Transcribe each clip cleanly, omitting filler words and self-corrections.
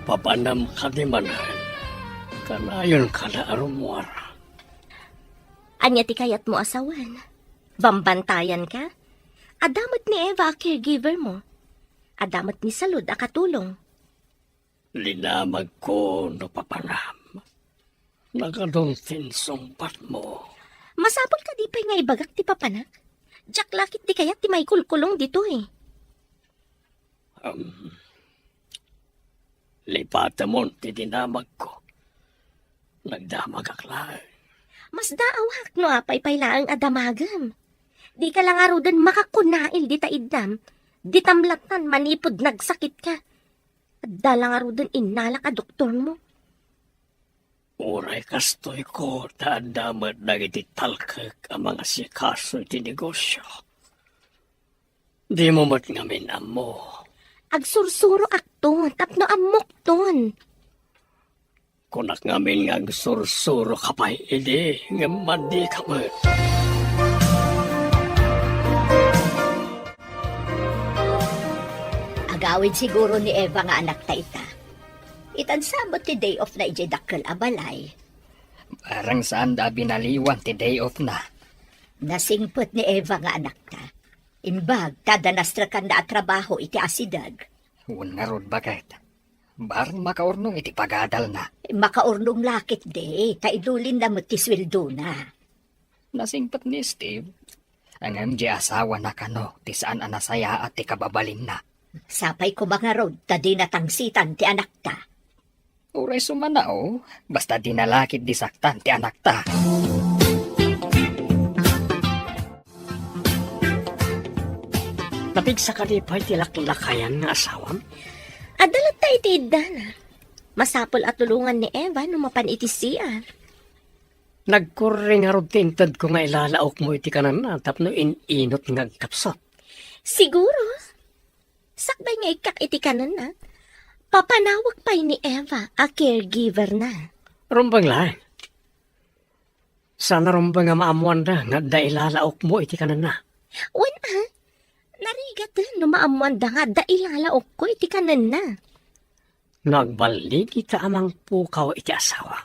Papanam ka di manan. Kanayon ka na arumwara. Anya ti kayat mo asawan. Bambantayan ka. Adamat ni Eva a caregiver mo. Adamat ni Salud a katulong. Linamag ko no papanam. Nagadong tinsumpat mo. Masapol ka di pa nga ibagak ti papanak. Jack lakit di kayat ti may kulkulong dito eh. Lipata mo ti dinamag ko. Nagdamag akla. Mas daawak no apay paylaang adamagam. Di ka lang arudan makakunail di taidnam. Di tamlatan manipod nagsakit ka. Dalang arudan inalak a doktor mo. Uray kastoy ko damat nagititalkag ang mga sikaso iti negosyo. Di mo mat ngamin amo. Agsursuro akton tapno amok ton. Kunak ngamin nga sursuro kapay idi nga mandi ka man. Agawid siguro ni Eva nga anak ta ita. Itansabot ti day off na ije dakkel abalay. Parang saan da binaliwan ti day off na. Nasingpot ni Eva nga anak ta. Imbag, tadanastra kan na trabaho iti asidag. Huwag nga rod bakit. Barang makaurnong iti pagadal na. Makaurnong lakit de, kaidulin na mo ti sweldo na. Nasingpat ni Steve. Ang MJ asawa na kano, ti saan anasaya at ti kababalin na. Sapay ko mga rod, tadi natangsitan ti anak ta. Uray sumanao, basta dinalakit disaktan ti anak ta. Napigsa ka di pa iti laklakayan nga asawam? Adalat ta iti idana. Masapol at tulungan ni Eva no mapan iti CR. Nagkuring harod tintad ko nga ilalaok mo iti kanan na tapno inot nga kapsot. Siguro. Sakbay nga ikak iti kanan na. Papanawag pa ni Eva a caregiver na. Rumbang lang. Sana rumbang nga maamuan na nga da ilalaok mo iti kanan na. Wan narigat no maamuan da nga da ilalaok ko iti kanan na. Nagbalik ita amang pukaw iti asawa.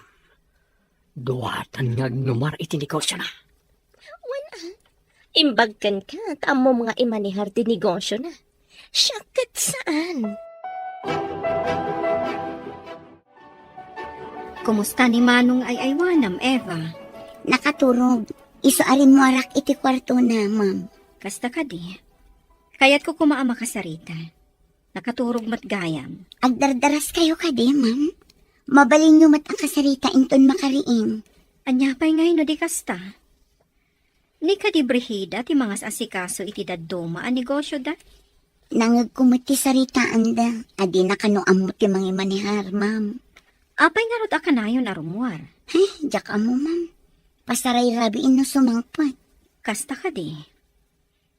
Duwatan nga numar iti negosyo na. Imbagkan ka at amo mga imanihar ti negosyo na. Syakat saan? Kumusta ni Manong ay aywanam, Eva? Nakaturog. Isuarin mo arak iti kwarto na, ma'am. Kasta ka di. Kaya't ko kumaama kasarita. Nakaturog matgayam. Agdardaras kayo ka di, ma'am. Mabalin nyo mat ang kasarita inton makariin. Anya pa'y ngayon no di kasta. Ni ka di brihida ti mga asikaso iti dadduma ang negosyo da. Nangag kumati saritaan da. Adi na kano amot ti mga manihar, ma'am. Apay nga rod akanayon arumuar. Ay, jak amo, ma'am. Pasaray rabiin no sumangpot. Kasta ka di.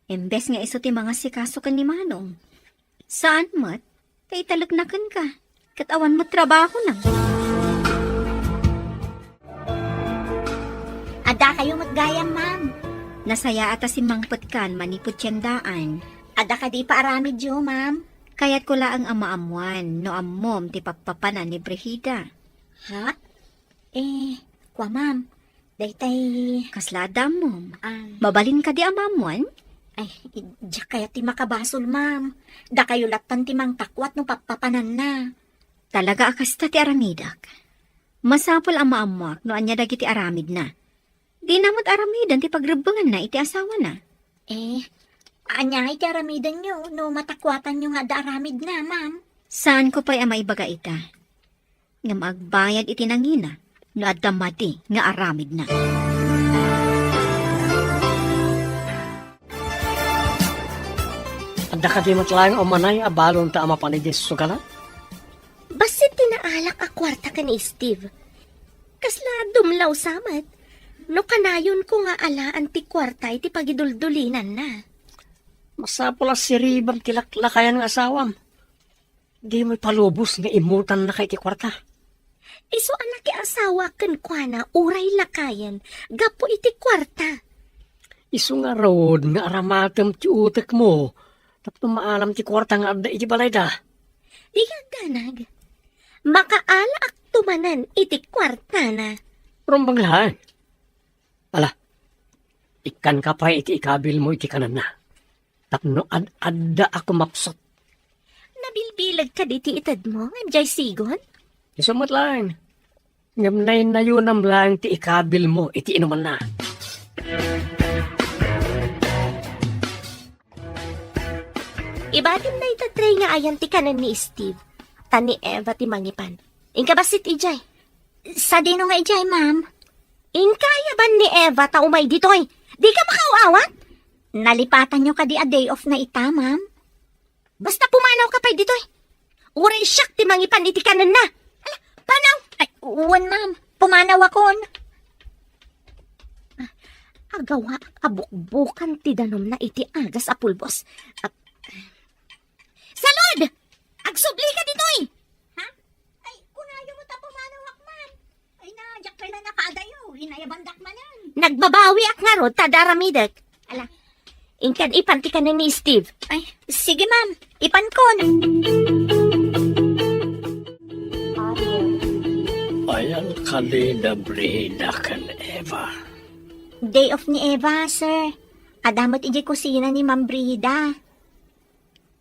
Embes nga iso ti mga sikaso kan ni Manong. Saan mat? Kay talagnakan ka. Katawan mo trabaho na. Ada kayo matgayam, ma'am. Nasaya ata si Mangpot kan manipot tiyandaan. Ada ka di pa aramid yo, ma'am. Kaya't ko laang amaamuan no ammom ti papapanan ni Brigida. Ha? Kwa, ma'am. Daytay, Kaslada mom. ang... Mabalin ka di amamuan? Ay, diyak kaya ti makabasol, ma'am. Da kayo latan ti mang takwat no papapanan na. Talaga akasta ti aramidak. Masapol ang maamuak no anya dagiti aramid na. Di namot aramidan ti pagrebangan na iti asawa na. Anya iti aramidan nyo no matakwatan nyo nga da aramid na, ma'am. Saan ko pa'y amay baga ita? Nga magbayad iti nangina no adamati nga aramid na. Anda ka di matlayang o manay abalon ta ama panidis sugalan? Basit tinaalak a kwarta ka ni Steve. Kasla dumlaw samat. No kanayon ko nga alaan ti kwarta iti pagiduldulinan na. Masapula si Ribang tilaklakayan ng asawam. Di mo'y palubos nga imutan na kay ti kwarta. Iso anak ki asawa ken kuana uray lakayan. Gapo iti kwarta. Isu nga road nga aramatem ti utek mo. Tapos maalam ti kwarta nga adda iti balay da. Di ka ganag. Makaala ak tumanan iti kwarta na. Rumbang lahat. Ala, ikan ka pa iti ikabil mo iti kanan na. Tapno adda ako mapsot. Nabilbilag ka di ti itad mo, MJ Sigon? Isumat lang. Ngamnay na yun ang lang ti ikabil mo iti inuman na. Ibatim na itatry nga ayan ti kanan ni Steve. Tani Eva ti mangipan. Ingka basit ijay. Sa dino nga ijay, ma'am. Ingkaya ba ni Eva ta umay ditoy? Di ka makauawat? Nalipatan nyo ka di a day off na ita, ma'am. Basta pumanaw ka pa ditoy. Uray siyak ti mangipan iti kanan na. Ala, panaw! Ay, uwan, ma'am. Pumanaw akon. Agawa abukbukan ti danom na iti agas a pulbos. Salud! Agsubli ka ditoy! Ha? Ay, kunayo mo ta pumanaw ak, ma'am. Ay na, jak kay na nakaadayo. Hinayabandak manan. Nagbabawi ak nga ro, tadaramidak. Ala, ingkad ipanti ka na ni Steve. Ay, sige, ma'am. Ipankon. Ayan kalina Brina kan Eva. Day off ni Eva, sir. Adamot ijay kusina ni Ma'am Brida.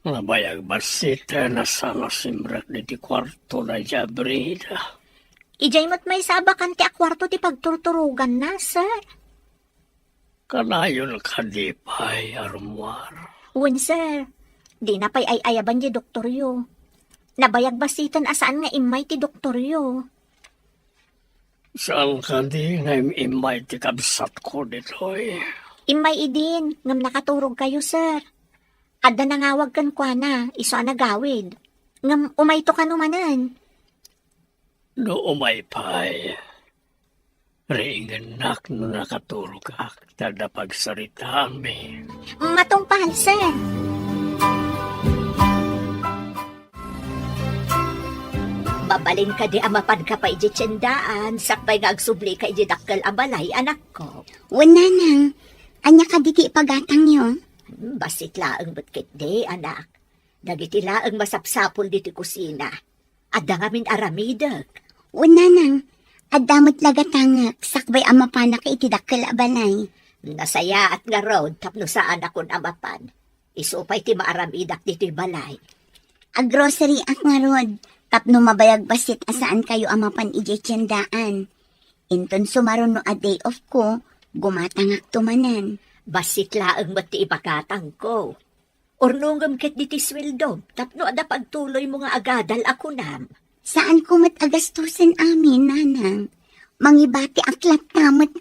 Nabayag basita na sana simrak ni ti kwarto na ja Brina. Ijay mo't may sabakan ti akwarto ti pagturturugan na, sir. Kanayon ka di pa'y armoire. Uwan, sir. Di na pa'y ay ayaban di doktoryo. Nabayag basitan asaan nga imay ti doktoryo. Saan ka di nga imay ti kabsat ko ditoy? Imay idin, ngam nakaturog kayo, sir. Adda nangawag kan kwa na, iso nagawid. Ngam umayto ka numanan. No umay pa'y. Ringanak no nakatulog ka, tada pagsarita mi. Matungpal, sir. Babalin ka di amapan ka pa iji tiyendaan, sakpay nga agsubli ka iji dakkel abalay, anak ko. Wala nang. Anya ka diti ipagatang niyo. Basit laang batkit di, anak. Dagiti laang masapsapol diti kusina. Adda nga min aramidag. Wala nang. Adamot lagatangak. Sakbay amapanak iti dakkel abanay. Nasaya at nga road, tapno saan akon amapan. Isupay ti maaramidak diti balay. Grocery ak nga rod. Tapno mabayag basit asaan kayo amapan ije tiyandaan. Inton sumaron no a day off ko, gumatangak tumanan. Basit laang mati ipakatang ko. Ornungam ket diti sweldo, tapno ada pagtuloy mo nga agadal ako nam. Saan ko mat agastusin amin, nanang? Mangibati aklat tamot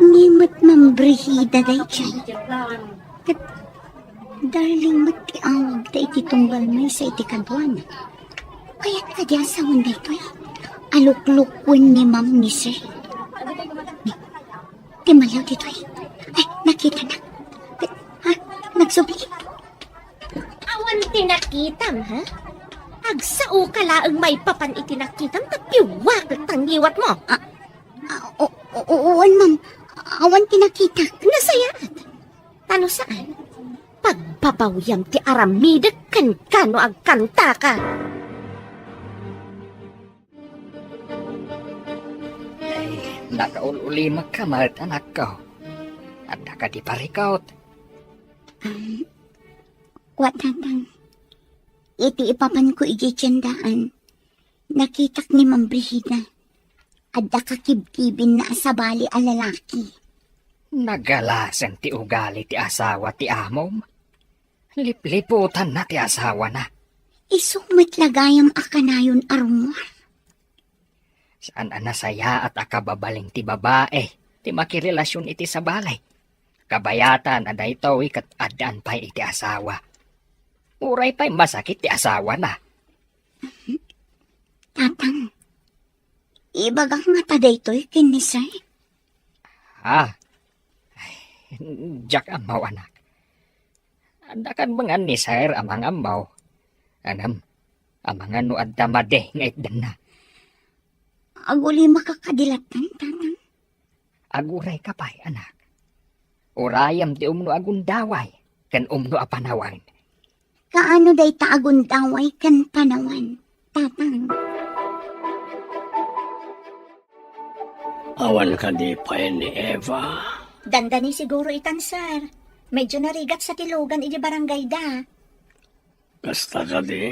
Ni mat mambrihida day chay. Darling mat ti awag da iti tunggal may sa iti kadwana. Kaya't kadi asawan da ito Aluklukwen ni ma'am ni sir. Ti malaw dito Ay, nakita na. Ha? Nagsubli. Awan tinakitam, ha? Agsao ka laang may papan itinakitam, tapiwag at tangiwat mo. Uwan, ma'am. Awan tinakita. Nasayaat. Tano saan? Pagpapawyam ti aramidak kan kano agkanta ka. Ay, nakaululi magkamalt, anak ko. At nakadiparikaut. Watatang. Iti ipapan ko iji tiyandaan. Nakitak ni Ma'am Brihida. Adda kakibkibin na asabali a lalaki. Nagalasan ti ugali ti asawa ti amom. Lipliputan na ti asawa na. Isumat lagayam akanayon arumor. Saan anasaya at akababaling ti babae. Ti makirelasyon iti sa balay. Kabayatan ada ito ikat adaan pa iti asawa. Uray pa'y masakit ti asawa na. Tatang. Ibagang nga taday to'y kinisay. Ah, Jack amaw anak. Andakan mga ni sir amang amaw. Anam, amang ano at damade nga itdan na. Aguli makakadilatan, tatang. Aguray ka pa'y anak. Urayam ti umno agundaway, kan umno apanawan. Kaano day taagundaway kan panawan, tatang? Awan ka di pa ni Eva. Dandani siguro itan, sir. Medyo narigat sa tilugan iti barangay da. Basta ka di.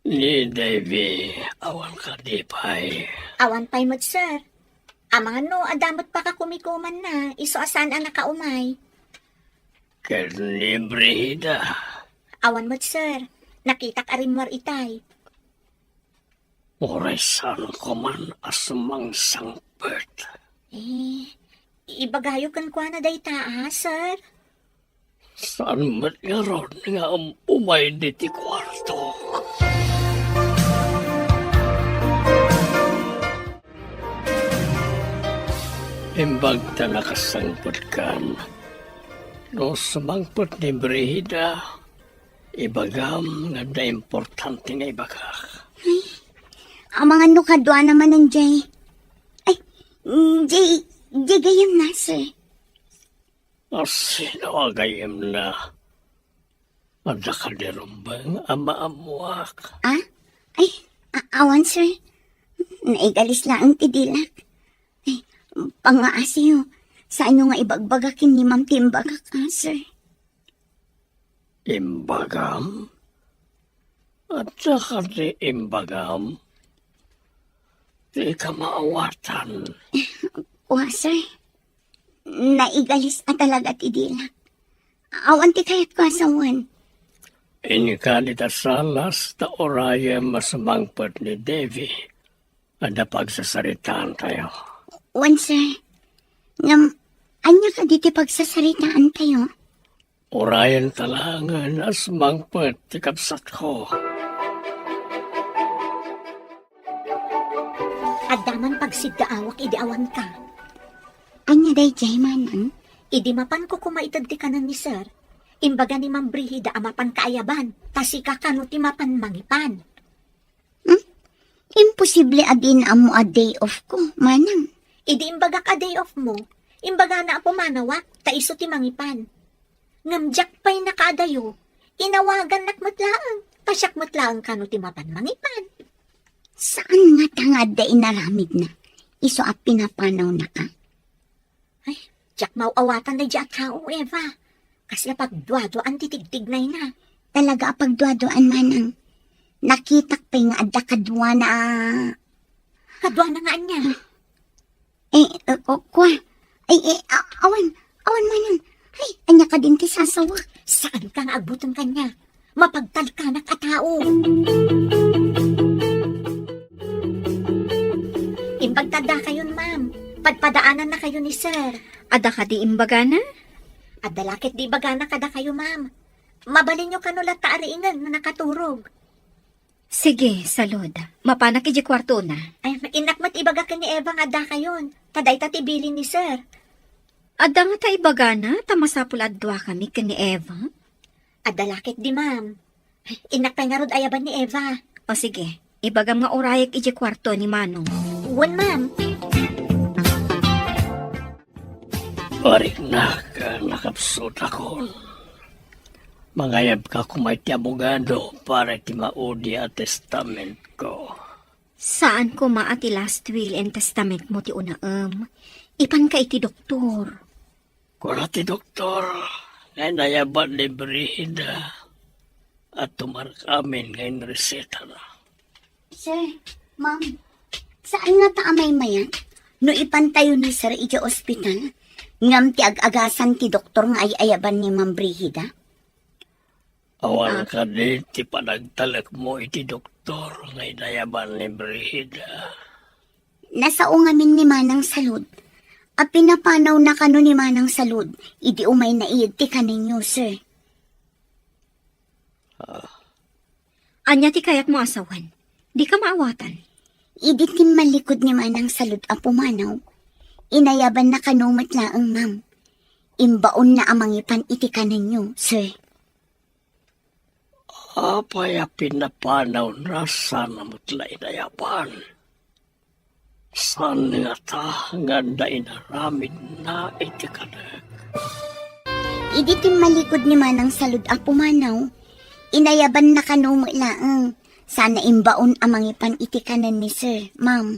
Ni Davy, awan ka di pa Awan pa'y mo't, sir. Amang ano, adamot pa ka kumikuman na. Iso asan ang nakaumay. Ken ni Brihida. Awan mo't, sir. Nakitak arimwar itay. Oresan ko man asumang sangpet. Ibagayo kan kwa na day taa, sir. Saan mat nga ron nga umay di ti kwarto? Imbag ta nakasangpet kan. No sumangpet ni Brihida, ibagam nga da importante nga ibagak. Amang ano kadwa naman ng Jay. Ay, Jay gayam na, sir. Sino agayem na? Ada ka di rumbang ama-amuak. Ah? Ay, awan, sir. Naigalis lang ang tidilak. Ay, pangaasiyo. Saan nyo nga ibagbagakin ni Ma'am Timbagak, sir? Imbagam? At saka di imbagam? Di ka maawatan. Sir. Naigalis na talaga tidilak. Awan ti kayat ko asawan. Ini ka di salas ta oraya masamangpet ni Davy. Ada pagsasaritaan tayo. Wan, sir. Anya ka diti pagsasaritaan tayo? Orayan talangan as mangpet ti kapsat ko. Adaman pagsiddaawak idiawan ka. Anya day jay manang? Idi mapan ko kumaitad ti kanan ni sir. Imbaga ni Ma'am Brihida amapan kaayaban. Tasika kano ti mapan mangipan. Imposible adin amo a day off ko, manang. Idi imbaga ka day off mo. Imbaga na po manawak. Taiso ti mangipan. Ngamjak pa'y nakaadayo. Inawagan nakmatlaang. Pasyak matlaang kano ti mapan mangipan. Saan nga tangad da inaramid na? Iso at pinapanaw na ka. Jak mauawatan na diya tao, Eva. Kasi pagdwado ang titigtignay na. Talaga pagdwadoan manang. Nakitak pa nga adda kadwa na... Kadwa na nga niya. Kwa. Awan manang. Ay, anya ka din ti sasawa. Saan kang agbuton kanya? Mapagtal ka na katao. Impagtada kayon, ma'am. Padpadaanan na kayo ni sir. Ada ka di imbaga na? At dalakit di bagana kada kayo, ma'am. Mabalin nyo kanulat taariingan na nakaturog. Sige, salod. Mapanak iji kwarto na. Ay, inakmat ibaga ka ni Eva nga da kayon. Taday tatibilin ni sir. Ada nga ta ibaga na, tamasapul adwa kami ka ni Eva. At dalakit di, ma'am. Inakpay nga rod ayaban ni Eva. O sige, ibagam nga orayak iji kwarto ni Manong. Wan, ma'am. Parik na ka nakapsot ako. Mangayab ka kumay ti abogado para ti maudi at testament ko. Saan ko maati last will and testament mo ti unaam? Ipan ka iti doktor. Kura ti doktor, ngay nayaban ni Brihida at tumarkamin ngayon reseta na. Sir, ma'am, saan nga taamay mayan? No ipantayo ni sir iti ospital, ngam ti ag-agasan ti doktor nga ay ayaban ni Ma'am Brihida? Awan ka di ti panagtalak mo iti doktor ngay nayaban ni Brihida. Nasao ngamin ni Manang Salud. At pinapanaw na kano ni Manang Salud, idi umay na iyid ti kaninyo, sir. Anya ti kayat mo asawan. Di ka maawatan. Idi tin malikod ni Manang Salud a pumanaw. Inayaban na kano matlaang, ma'am. Imbaon na amangipan iti kaninyo, sir. Apay a pinapanaw na sana mutla inayaban. San nga ta nga inaramid na iti kadag. Idi tim malikod ni Manang salud a pumanaw. Inayaban na kano mo laang. Sana imbaon amang ipan iti kanan ni sir, ma'am.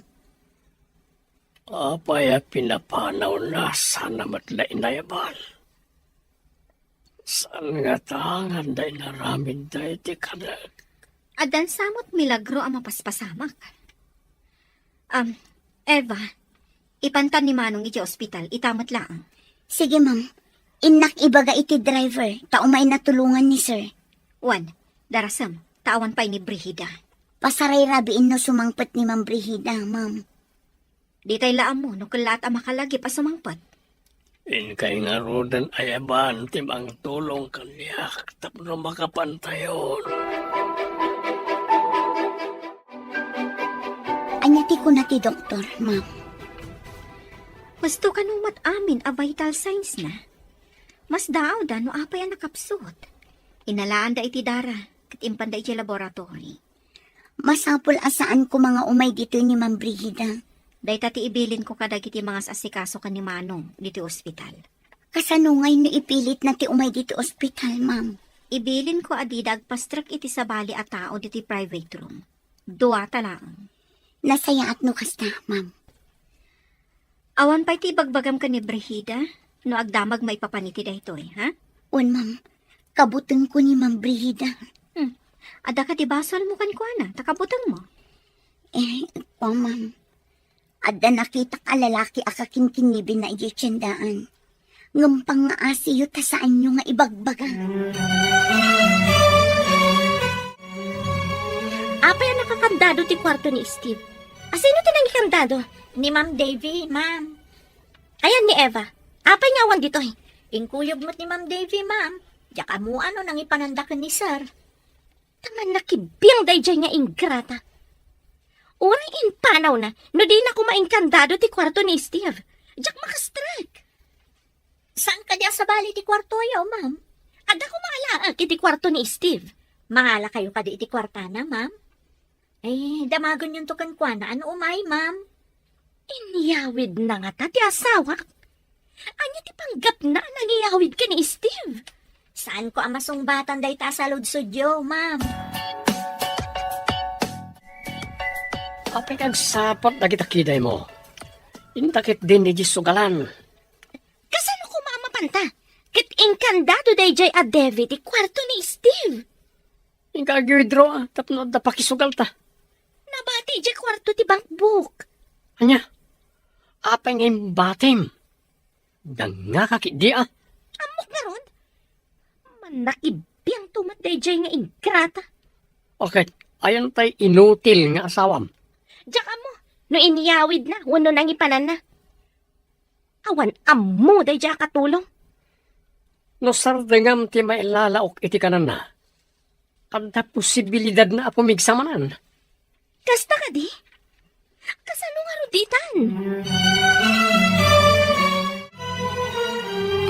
Apaya pinapanaw na sana matla inayaban. San nga ta nga inaramid na iti kadag. Adan samot milagro ang mapaspasamak. Eva, ipantan ni Manong iti ospital, itamat lang. Sige, ma'am. Inak ibaga iti driver. Taumay natulungan ni sir. Juan, darasam, tawan pa'y ni Brigida. Pasaray rabiin no sumangpet ni Ma'am Brigida, ma'am. Di tayo laam mo, no kalat ang makalagi pa sumangpat. In kay nga rodan ayaban timang tulong kaniyak tapno makapantayon. Anyati ko na ti doktor, ma'am. Gusto ka nung amin a vital signs na. Mas daaw da no apay ang nakapsot. Inalaan da iti dara, katimpan da iti laboratory. Masapul asaan ko mga umay dito ni Ma'am Brigida. Day tati ibilin ko kadag iti mga asikaso ka ni Manong dito ospital. Kasanungay no ipilit na ti umay dito ospital, ma'am. Ibilin ko adidag pastrak iti sabali a tao diti private room. Dua talang. Nasaya at no kasta, ma'am. Awan pa iti bagbagam ka ni Brigida, no agdamag maipapaniti da ito ha? Un, ma'am. Kabuteng ko ni Ma'am Brigida. Ada ka di basal mo kan kuana, takabutang mo. Ma'am. Adda nakita ka lalaki akaking kinibin na ijitsendaan. Ngampang nga asiyo ta saan nyo nga ibagbaga. Apa yan nakakandado ti kwarto ni Steve? Asino tinang ikandado? Ni Ma'am Davy, ma'am. Ayan ni Eva. Apa nga awan dito eh? Ingkuyog mo't ni Ma'am Davy, ma'am. Yaka mo ano nang ipanandakan ni sir. Taman nakibiyang dayjay nga ingrata. Urang inpanaw na, no di na kumaingkandado ti kwarto ni Steve. Diyak makastrike. Saan ka diya sa bali ti kwarto yaw, ma'am? Ada ko maalaag iti kwarto ni Steve. Mangala kayo ka di iti kwartana, ma'am? Damagon yung tukan kwa na ano umay, ma'am? Inyawid na nga ta ti asawa. Anya ti panggap na nangiyawid ka ni Steve. Saan ko amasong batan day ta sa ludsudyo, ma'am? Apay kagsapot na kita kiday mo. Intakit din ni Jisugalan. Kasano ko mamapanta? Kit inkandado dayjay a David ti kwarto ni Steve. Ingkagidro tapno da pakisugal ta. Nabati di kwarto ti bankbook. Anya, apay ngayon batim. Danga kakidi Amok na ron. Manakibiyang tumat dayjay nga ingrata. Okay, ayon tay inutil nga asawam. Diyak mo, no iniyawid na, wano nang ipanan na. Awan ammo dayjay katulong. No sardengam ti mailalaok iti kanan na. Kada posibilidad na apumigsamanan. Kasta ka di? Kasano nga ruditan?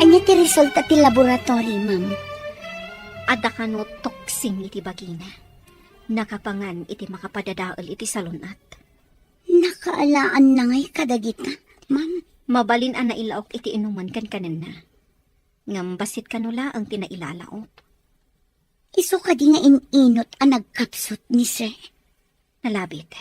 Anya ti resulta ti laboratory, ma'am. Ada ka no toksing iti bagina. Nakapangan iti makapadadaol iti salunat. Nakaalaan na ngay kadagita, ma'am. Mabalin ang nailaok iti inuman kan kanan na. Ngambasit kanula ang tinailalaok. Iso ka di nga ininot ang nagkapsot ni sir. Nalabit.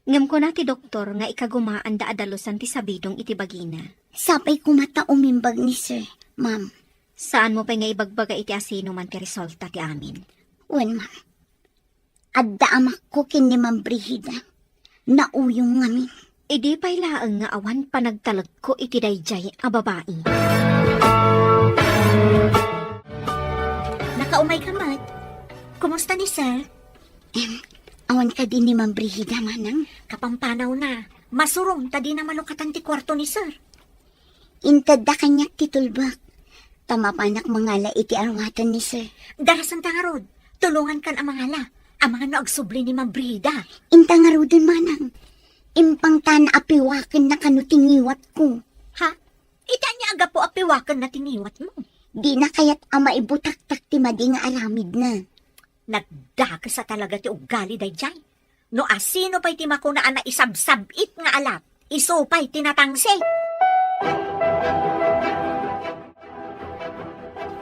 Ngam ko na ti doktor nga ikagumaan da adalusan ti sabidong iti bagina. Sapay kumata umimbag ni sir, ma'am. Saan mo pa nga ibagbaga iti asino man ti resulta ti amin? Wen, ma'am. Adda amak ko kin ni Ma'am Brigida. Nauyong ngamin. Idi pa'y laang nga awan panagtalag ko iti dayjay a babae. Nakaumay ka, mat. Kumusta ni sir? Awan ka din ni Ma'am Brigida, manang. Kapampanaw na. Masurong tadi na malukatan ti kwarto ni sir. Intad da kanyak titulbak. Tamapanak mangala iti arwatan ni sir. Darasan ta nga rod. Tulungan kan ang mangala. Ang mga naagsubli ni Ma'am Brida. Inta nga rudin, manang. Impang tana apiwakin na kanutingiwat ko. Ha? Ita niya aga po apiwakan na tiniwat mo. Di na kaya't ama ibutak-tak ti madi nga aramid na. Nagdaka sa talaga ti ugali day jay. No asino pa'y timakunaan na isabsabit nga alat, iso pa'y tinatangse.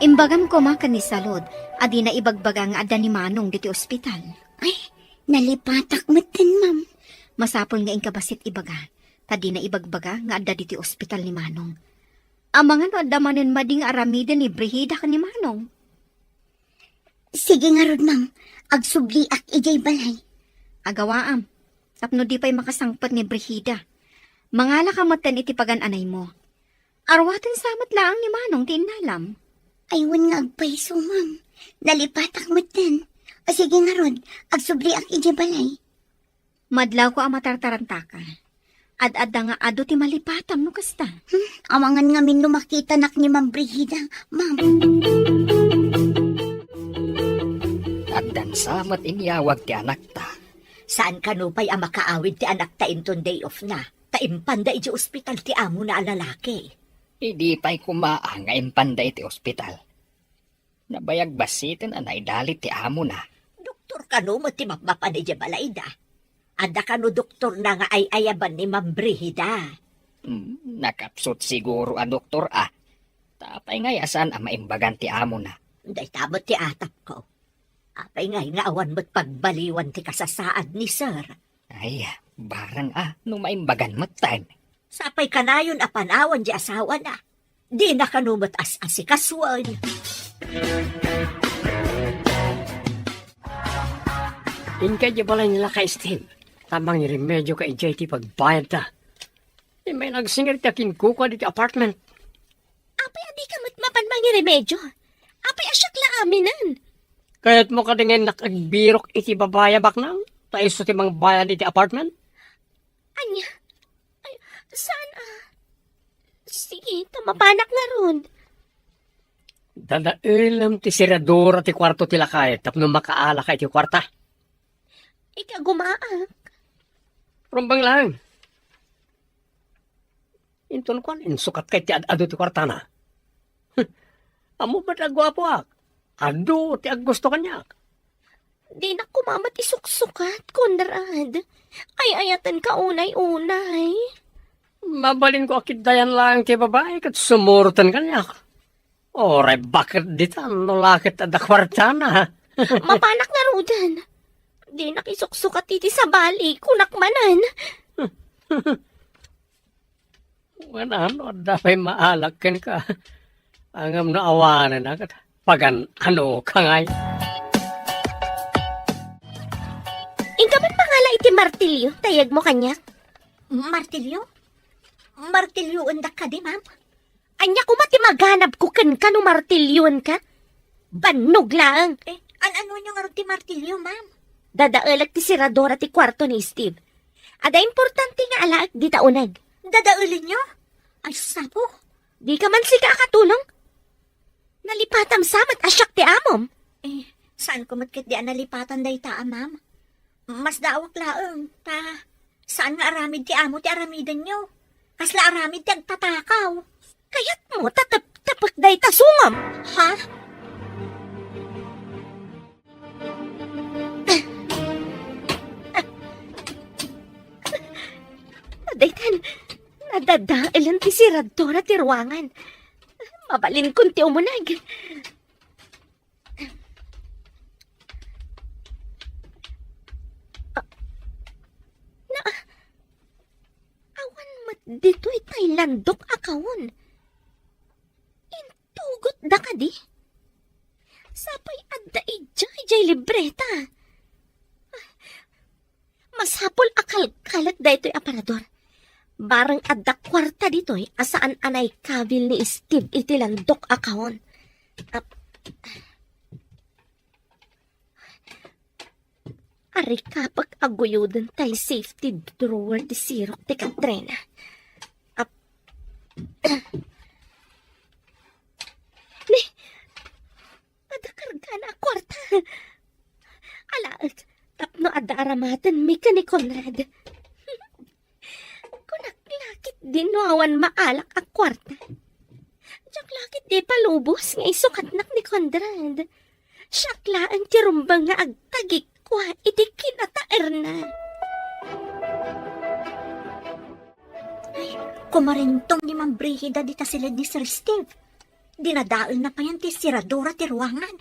Imbagam ko makan ni Salod, adi na ibagbaga nga adda ni Manong diti ospital. Nalipatak mo din, ma'am. Masapol nga ingkabasit ibaga, tadi na ibagbaga nga adda diti ospital ni Manong. Ang mga no adda manen mading aramiden ni Brigida ka ni Manong. Sige nga rod, ma'am. Agsubli ak ijay balay. Agawaam, tapno di pa'y makasangpat ni Brigida. Mangala ka matan iti pagan-anay mo. Arwatan samat laang ni Manong tinalam. Aywan nga agpaiso, ma'am. Nalipatak mo din. O sige nga rod, agsubli ak ijay balay. Madlaw ko ang matartarantaka. Ad-adda nga ado ti malipatam no kasta. Amangan nga min makita nak ni Ma'am Brigida, ma'am. Addan samat inyawag ti anak ta. Saan ka no pa'y ang makaawid ti anak ta inton day off na? Taimpanda iti ospital ti amo na lalaki. Hindi pa'y kumaang nga impanda iti ospital. Nabayag basitin anay dalit ti amo na. Doktor ka no mo ti mapapan iti balayda. Ada ka no doktor na nga ay ayaban ni Ma'am Brigida. Nakapsot siguro a doktor a. Tapay nga yasan ang maimbagan ti amo na. Day tamot ti atap ko. Apay nga awan mo't pagbaliwan ti kasasaad ni Sir. Ay, barang no maimbagan matan. Sapay kanayon a panawan di asawa na. Di na kanumot as-asikaswan. Inkay di balay nila kay Steve. Tamang ni remedyo kay JT pagbayad ta. May nagsingir ti akin kuka dito apartment. Apay adi ka matmapan mangi remedyo. Apay asyak la aminan. Kaya't mo ka dingen nakagbirok iti babaya baknang. Tayo sa timang bayan iti apartment. Anya? Ay, saan Sige, tamapanak na ron. Dadailam ti siradura ti kwarto ti lakay. Tapno makaala kay ti kwarta. Ika gumaak. Rumbang lang. Inton ko insukat kay ti ado ti kwarta na. Amo ba't agwapo ak? Ado ti aggusto kanya. Di na kumamat isuksukat, Konrad. Ay ayatan ka unay-unay. Mabalin ko akit dayan lang ti babae kat sumurutan kanya. Oray, bakit ditan no lakit ada kwarta na? Mapanak na rudan. Di nakisuksukat iti sa bali, kunakmanan. Ano, dapay maalakin ka. Angam na awanan agad. Pagan, ano, kangay. Inka man pangala iti martilyo, tayag mo kanya. Martilyo? Martilyo undak ka di, ma'am? Anya ko mati maghanap ko kan kano martilyon ka? Banog lang. Ano nyo nga rin ti martilyo, ma'am? Dadaalag ti siradora ti kwarto ni Steve. Ada importante nga alaak di taunag. Dadaulin nyo? Ay, sapo. Di ka man siga katulong. Nalipatam samat asyak ti amom. Saan ko matkit di nalipatan day ta, ma'am? Mas dawak laeng, saan nga aramid ti amo ti aramidan nyo? Kasla aramid ti agtatakaw. Kayat mo tapak day tasungam. Ha? Daytan, nadadailan ti siradora ti ruangan. Mabalin kun ti umunag. Awan mat dito itay landok akawon. Intugot da ka di. Sapay adda ijay libreta. Masapol akal-kalat da ito'y aparador. Barang adda kwarta dito'y asaan anay kabil ni Steve iti landok akawon. Ari kapag aguyudan tay safety drawer di sirok ti Katrina. Ni, adda karga na kwarta. Alaat, tapno adda aramatan mika ni Conrad. Kunaklakit din no awan maalak ang kwarta. Diyak lakit di palubos nga isukatnak ni Conrad. Siyak laan ti rumbang nga agtagik kwa iti kinataer na. Kumarintong ni Ma'am Brigida dita sila ni Sir Steve. Dinadaol na pa yan ti siradura ti ruangan.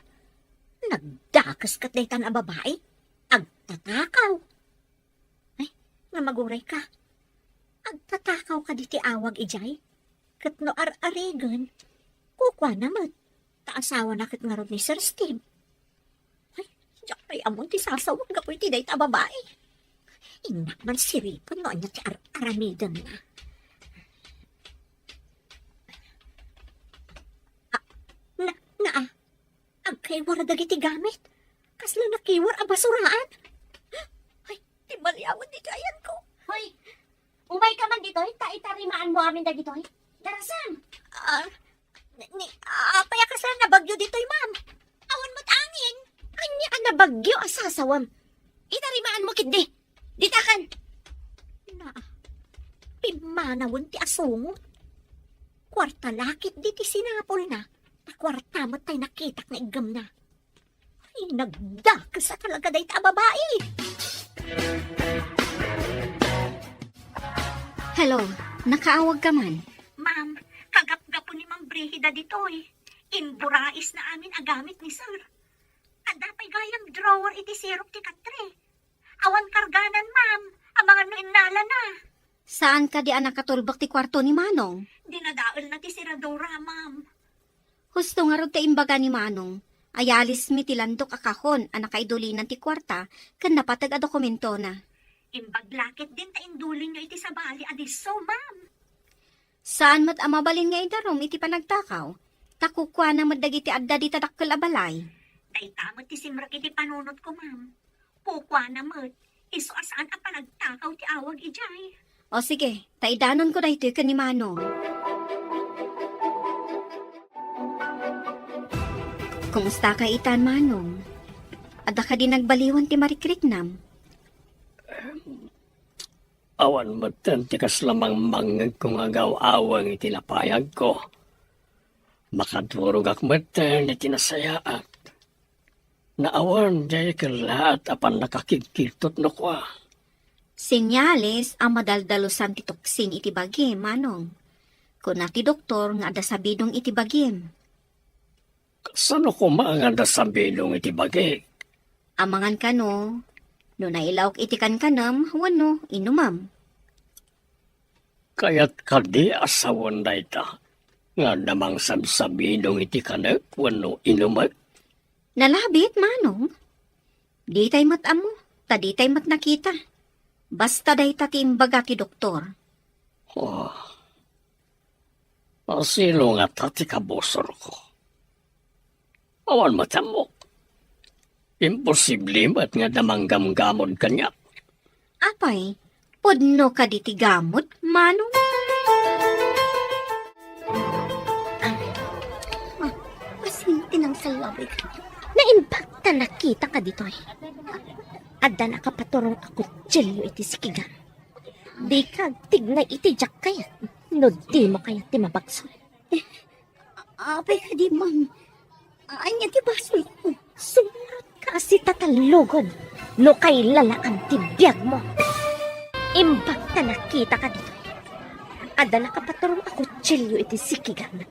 Nagdakas kat dayta na babae. Agtatakaw. Ay, nga maguray ka. Agtatakaw ka di ti awag ijay. Kat no ar-aregan, kukwa naman. Taasawa na kat nga ron ni Sir Steve. Ay, diyak ay amon ti sasawag ka po ti dayta babae. Inak man siripon no anya ti aramidan na. Agkaywar dagiti gamit. Kasla nakiwar a basuraan. Ay, di maliawan di kayan ko. Hoy, umay ka man ditoy, taitarimaan mo amin dagitoy. Darasan! Apaya kasla na bagyo dito'y ma'am. Awan mo't angin. Anya ka na bagyo asasawam. Itarimaan mo kindi. Ditakan! Pimanawon ti asungot. Kwarta lakit di ti sinapol na. Kwarta mo't tayo nakitak na igam na. Ay, nagdakas sa talaga dahi ta babae. Hello, nakaawag ka man. Ma'am, kagap-gapo ni Ma'am Brigida dito'y. Imburais na amin agamit ni Sir. Adapay gayam drawer iti sirop ti katre. Awan karganan, ma'am. Ang mga nuinala na. Saan ka di anak katulbak ti kwarto ni Manong? Dinadaol na ti siradura, ma'am. Husto nga ron ta imbaga ni Manong. Ayalis mi tilandok akahon anak kaidulinan ti kwarta kan napatag a dokumento na. Imbaglakit din ta indulin nyo iti sabali adiso, ma'am. Saan mat amabalin nga idarom iti panagtakaw? Takukwa na madagiti adda di tadakkel abalay. Daytamot ti simrak iti panunot ko, ma'am. Kukwa na mo't. Iso asaan a panagtakaw ti awag ijay. O sige, taidanon ko na ito kan ni Manong. Kumusta ka itan, Manong? Adda ka di nagbaliwan ti marikriknam. Awan mo tantikas lamang mangag kung agaw-awang itinapayag ko. Makadurog ak matan na tinasayaat. Naawan jay lahat apan nakakikiltot no kwa. Senyales ang madaldalusan ti tuksin iti bagim, Manong. Kuna ti doktor nga adda sabidong iti bagim. Sano ko maanganda sa bilong iti bagay? Amangan ka no, no nailawak iti kanam, wano, inumam. Kaya't kadi asawan na ita. Nga namang sabsabinong iti kanak, wano inumat. Nalabit, Manong. Di tay mat amo, ta di tay mat nakita. Basta day ta ti imbaga ti doktor. Oh. Asilo nga tati kabosor ko. Awan matamok. Imposible mat nga damanggamgamon kanya. Apay, pudno ka di ti gamot, Manong. Pasinti ng salawig. Naimbakta nakita ka ditoy. Adda nakapaturong ako tsilyo iti sikigan. Di ka tignay iti jak kayat. No di mo kayat ti mabagsol. Apay ka di, ma'am. Anya ti basol ko. Sumunod ka si tatalugod. No kay lalaan ti biyag mo. Imbakta nakita ka ditoy. Adda nakapaturong ako tsilyo iti sikigan.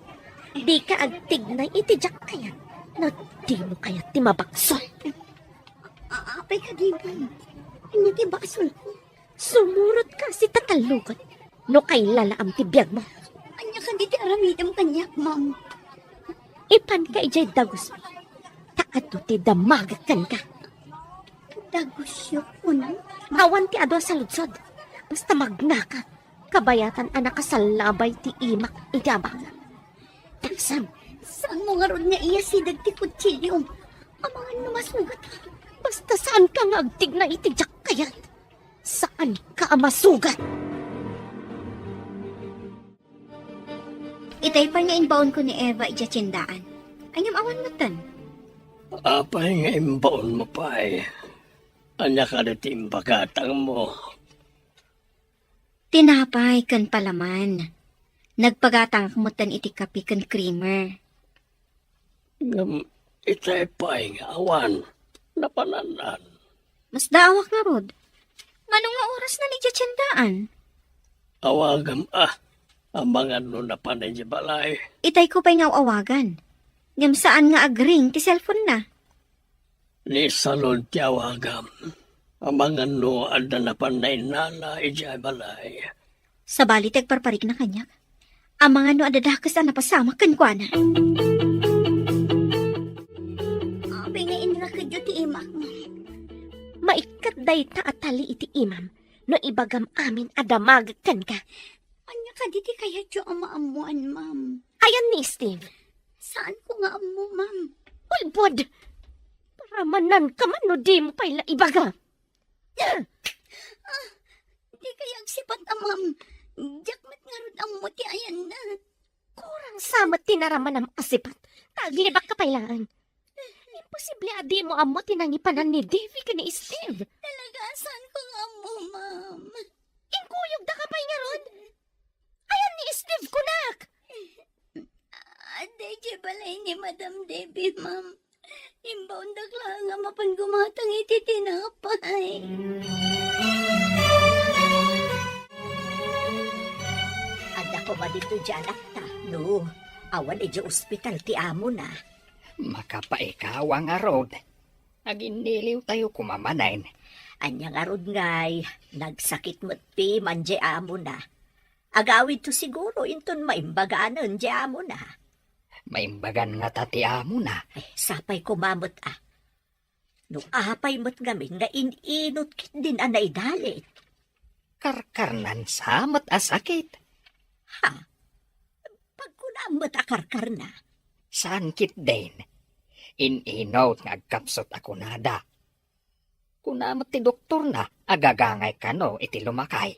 Di ka agtignay iti jak kayat. No di mo kayat ti mabagsol. Apay ka di, ma'am. Anya ti basol ko. Sumurot ka si tatalugod. No kay lalaam ti biyag mo. Anya ka di ti aramidam kanyak, ma'am. Ipan ka ijay dagos mo. Taado ti damagakan ka. Dagusyo ko na. Awan ti ado sa lutsod. Basta magnaka. Kabayatan anak ka sa labay ti imak iti abangan. Tagsam, Saan mo nga ron nga iya sidag ti kutsilyo? Amangan numasugat. basta saan ka nga agtig na itijak kayat? Saan ka masugat? Itay pa nga inbaon ko ni Eva ija tiyendaan. Anyam awan matan. Apay nga imbaon mo pa eh. Anya ka na timbagatang mo. Tinapay kan palaman. Nagpagatang kumutan iti kapi kan creamer. Itay pa nga awan. Napananan. Mas daawak nga rod. Manong nga oras na ni ija tiyendaan? Awagam Ang mga no na panay di balay. Itay ko pa'y nga awagan. Ngam saan nga agring ti cellphone na. Ni salon ti awagam. Ang mga no ada na panay nana iti balay. Sa balitag parparik na kanyak. Ang mga no adadakas na napasama kankwana. Abay nga inra ka dyo ti imak mo. Maikat day ta at tali iti imam, no ibagam amin adamag kan ka. Anya ka diti kaya dyo ang maamuan, ma'am. Ayan ni Steve. Saan ko nga amu, ma'am? Ulbod! Paramanan ka man no di mo pa'y ibaga. Di kaya agsipat ang ma'am. Jakmat nga rin ang muti ayan na. Kurang samat tinaraman ang asipat. Taglibak ka pailangan. Imposible adi mo amo tinangipanan ni Davy ka ni Steve. Talaga, saan ko nga amu, ma'am? Inkuyog da ka pa'y nga ron. Ayan ni Steve kunak. Ade, di balay ni Madam Debbie, ma'am. Imbaon dakla nga mapan gumatang iti tinapay. Ada ko ba dito dyan akta? No, awan di ospital ti amo na. Makapaikaw ang arod. Aginiliw tayo kumamanain. Anyang arod ngay, nagsakit mo't pi man di amo na. Agawid to siguro inton maimbagaanan di amo na. Maimbagan nga tati amo na. Sapay kumamot ah. No apay mo't gamin nga ininot kit din anay dalit. Karkarnan samat asakit. Ha? Pag kunamot akarkar na. Saan kit din? Ininaw nga agkapsot ako nada. Kunamat ti doktor na, agagangay ka no iti lumakay.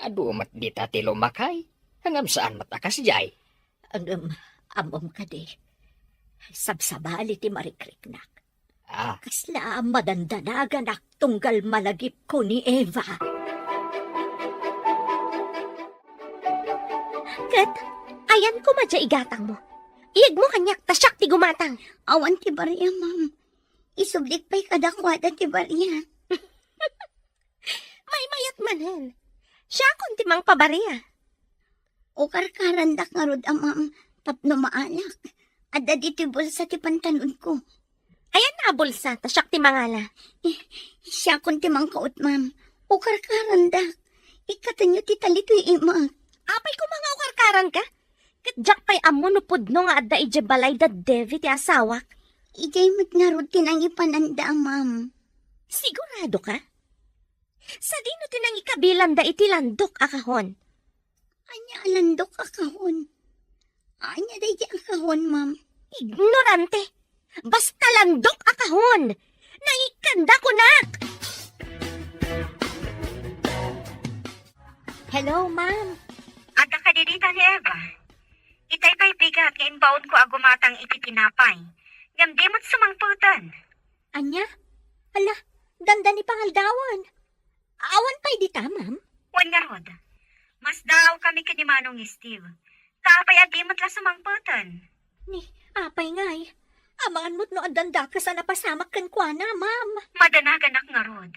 Adumat di ti lumakay, hangam saan matakas jay. Ang amom ka di. Sabsabali ti marikriknak. Ah, Kasla madandanagan ak tunggal malagip ko ni Eva. Kat, ayan ko madya igatang mo. Iyag mo kanyak, tasyak ti gumatang. Awan ti barya, ma'am. Isublik pa'y kadakwada ti barya. May mayat manen. Siya kung timang pabariya. O karkarandak nga rod, ma'am. Tapno maalak. Adda diti bulsa ti pantalon ko. Ayan na bulsa, tasyak ti mangala. Siya kung ti mangkaot, ma'am. O karkarandak. Ikatanyo ti talitoy imak. Apay ko mga ukarkaran ka. Katjak pa'y amo no pudno nga adda ije balay da Devi ti asawak. Ijay mo't nga rod tinangi pananda, ma'am. Sigurado ka? Sa dino tinangi kabilan da iti landok akahon. Anya alandok akahon. Anya day di akahon, ma'am. Ignorante. Basta landok akahon. Nangikanda ko nak. Hello, ma'am. Ada ka didita ni Eva. Itay pa'y bigat nga inbound ko agumatang iti tinapay. Ngam di mo't sumangputan. Anya? Ala, danda ni pangaldawan. Awan pa'y di ta, ma'am? Wan nga rod. Mas daw kami kanimanong ni Steve. Tapay adi mo't la sumangputan. Ni, apay ngay. Amangan mo't no adanda ka sa napasamak kan kwa na, ma'am. Madanagan ak nga rod.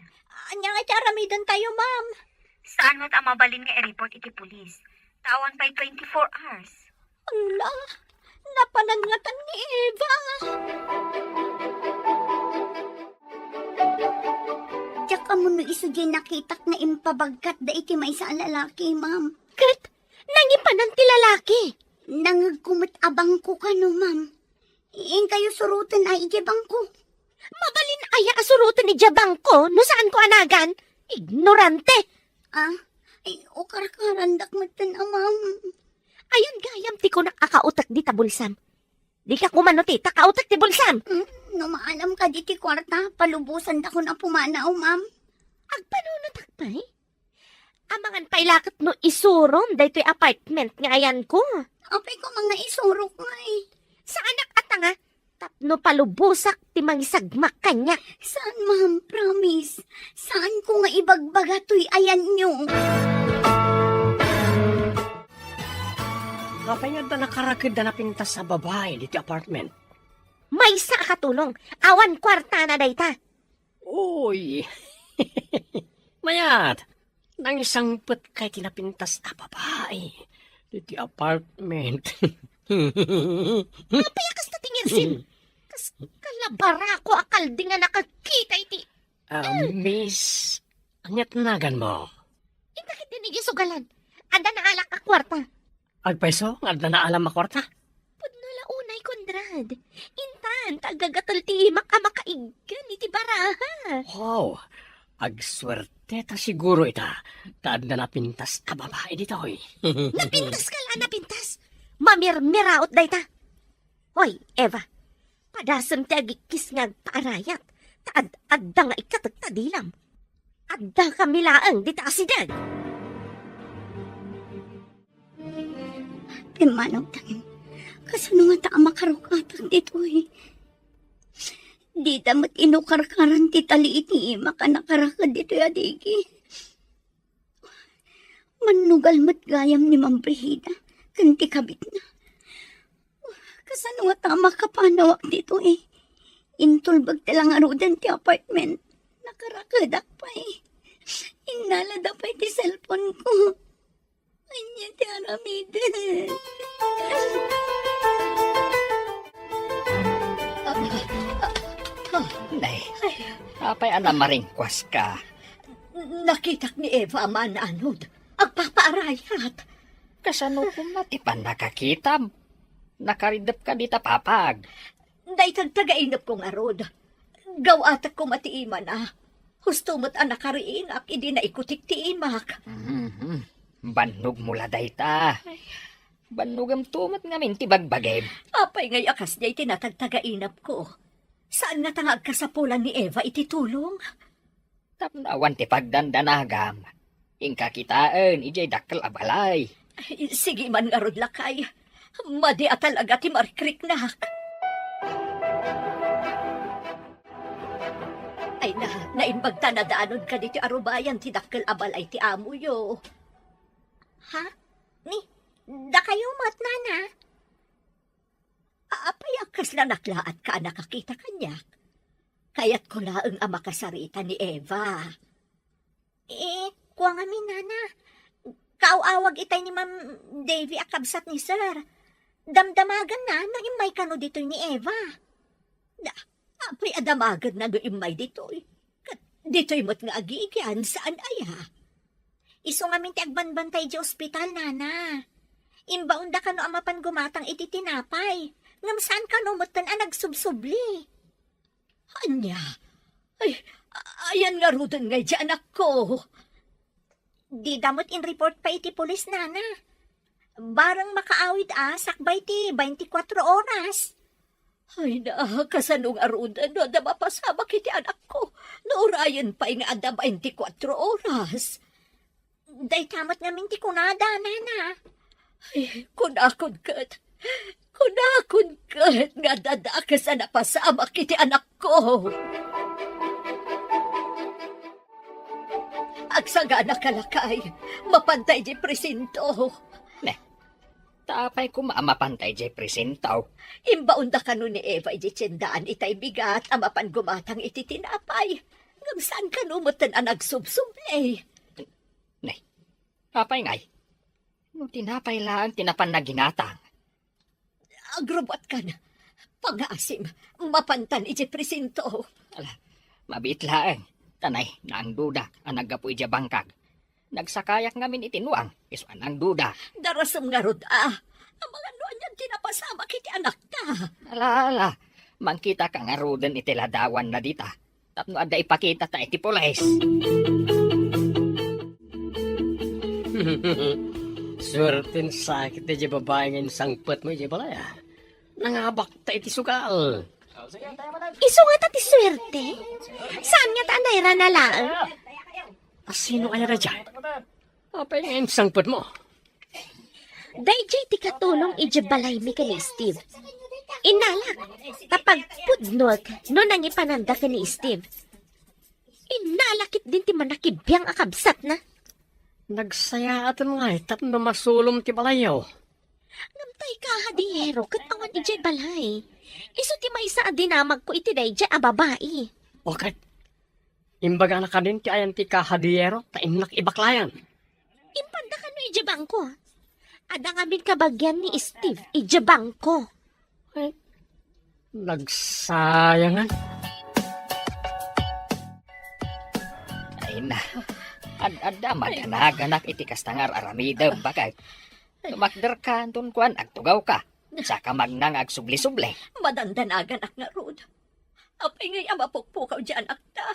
Anya nga aramidan tayo, ma'am. Saan mo't ang mabalin nga i-report iti pulis? Tawan pa'y 24 hours. Ala, napanangatan ni Eva. Tsaka mo no iso di nakitak na impabagkat da iti may sa lalaki, ma'am. Kat, nangipanan ti lalaki. Nangagkumot abang ko ka no, ma'am. Iing kayo surutan ay ijabang ko. Mabalin aya asurutan ni Jabang ko, no saan ko anagan? Ignorante. Ah, ay o karakarandak mo tan, ma'am. Ayan gayam ti ko nakakautak di tabulsam. Di ka kumano ti, takautak ti bulsam. No maalam ka di ti kwarta, palubusan da ko na pumanaw, ma'am. Agpanunod akpay. Amangan pailakot no isurom daytoy apartment nga ayan ko. Apay ko mga isurok nga eh. Sa anak at nga, tapno palubusak ti mangisagmak kanya. Saan, ma'am? Promise. Saan ko nga ibagbaga to'y ayan nyo? Kapay nga da nakarakid na napintas sa babae dito apartment. May sa katulong, awan kwarta na dayta. Uy! Mayat! Nang isang put kay tinapintas na babae. Iti apartment. Payakas na tingin sin. Kas kalabara ko akal di nga nakakita iti. Miss, anyat nagan mo. Bakit din igisugalan? Anda na alak ka kwarta. Agpeso, nga na alam makwarta. Pudnala unay kondrad. Intan, tagagatol ti makamakaigan iti baraha. Wow, agswerte ta siguro ita. Taad na napintas a babae dito, hoy. Napintas ka la, napintas. Mamirmiraot day ta. Hoy, Eva, padasam ti agikis nga paarayat. Adda nga ikatagtadilam. Adda kamilaang di ta asidan. Pimanong tangin. Kasano nga ta makarukatang dito eh. Di damat inukarkaran ti taliit ni ima ka nakarakad dito adigi. Manugal mat gayam ni Ma'am Brigida. Kanti kabit na. Kasano nga ta makapanawak dito eh. Intulbag talang arudan ti apartment. Nakarakadak pa eh. Inalada pa ti cellphone ko. Anya ti aramide. Nay, apay ana maringkwas ka. Nakitak ni Eva man anod. Agpapaarayat. Kasano kung matipan nakakita? Nakaridap ka dita papag. Daitag tagainap kong arod. Gawatak ko matiiman Husto mo't anak kariinak, idi na ikutik ti imak. Banog mula dayta. Banogam tumat ngamin ti bagbagem. Apay ngay akas niya itinatagtagainap ko. Saan nga tangag ka sa pulan ni Eva ititulong? Tapnawan ti pagdandanagam. Ingka kitaan, ijay dakkel abalay. Ay, sige man nga rod lakay. Madi at talaga ti marikrik na. Ay naimbagta na daanod ka dito arubayan ti dakkel abalay ti amo yo. Ha? Da kayo mat, nana? Apay akas na naklaat ka nakakita kanya. Kaya't ko laang ama kasarita ni Eva. Kuwang amin, nana. Kaawawag itay ni Ma'am Davy akabsat ni Sir. Damdamagan na nang imay kano dito ni Eva. Apay adamagan na imay dito'y. Dito'y mo't nga agigyan, saan aya? Iso ngamin ti agbanbantay di ospital, nana. Imbaunda kano amapan gumatang iti tinapay. Ngam saan kano mutan nagsubsubli. Anya? Ay, ayan nga rudan ngay di anak ko. Di damot in report pa iti pulis, nana. Barang makaawid sakbay ti 24 oras. Ay na, kasanong arudan no, da mapasama kiti anak ko. Naurayan pa nga ada 24 oras. Day tamat namin ti kunada, nana. Ay, kunakon kat. Nga dadakas na napasama kiti anak ko. Agsaga na kalakay, mapantay di presinto. Tapay ko maamapantay jay presentaw. Imbaunda ka nun ni Eva iti tiyendaan itay bigat, amapan gumatang iti tinapay. Ngam saan ka numutan ang nagsubsublay? Nay, apay ngay. No tinapay lang, tinapan na ginatang. Agrobot ka na. Pag-asim, mapantan iti presinto. Mabit lang. Tanay, na ang duda, ang naggapoy dya bangkag. Nagsakayak ngamin itinuang, isuan ang duda. Darasam nga rod ang mga noon yan tinapasama kiti anak ta. Ala, mangkita ka nga rudan itiladawan na dita. Tapno ada ipakita ta iti pulis. Swertin sakit na dyan babae ngayon sangpat mo dyan balaya. Nangabak ta iti sugal. Iso nga ti swerte. Saan nga tanayra na lang? Sino ay na dyan? Apay ngayon sangpat mo. Dayjay ti katulong balay mi ka ni Steve. Inalak, tapag pudnot no nang ipananda ka ni Steve. Inalakit din ti manakibiyang akabsat na. Nagsaya atan nga tapno masulom ti balayaw. Namtay ka hadiyero kat awan ijay balay. Iso ti may sa adinamag ko iti dayjay a babae. Okay. Imbaga na ka din ti ayan ti kahadiyero ta inlak ibaklayan. Impanda ka no ijay bangko. Ada ngamin kabagyan ni Steve, ijabang ko. Nagsayangan. Ay na, ad-ada magananak iti kastangar aramidem bagay. Tumakder ka, antun kuan, agtugaw ka. Saka magnang agsubli-subli. Madandanagan ak nga rod. Apay ngay amapukpukaw dyan akta.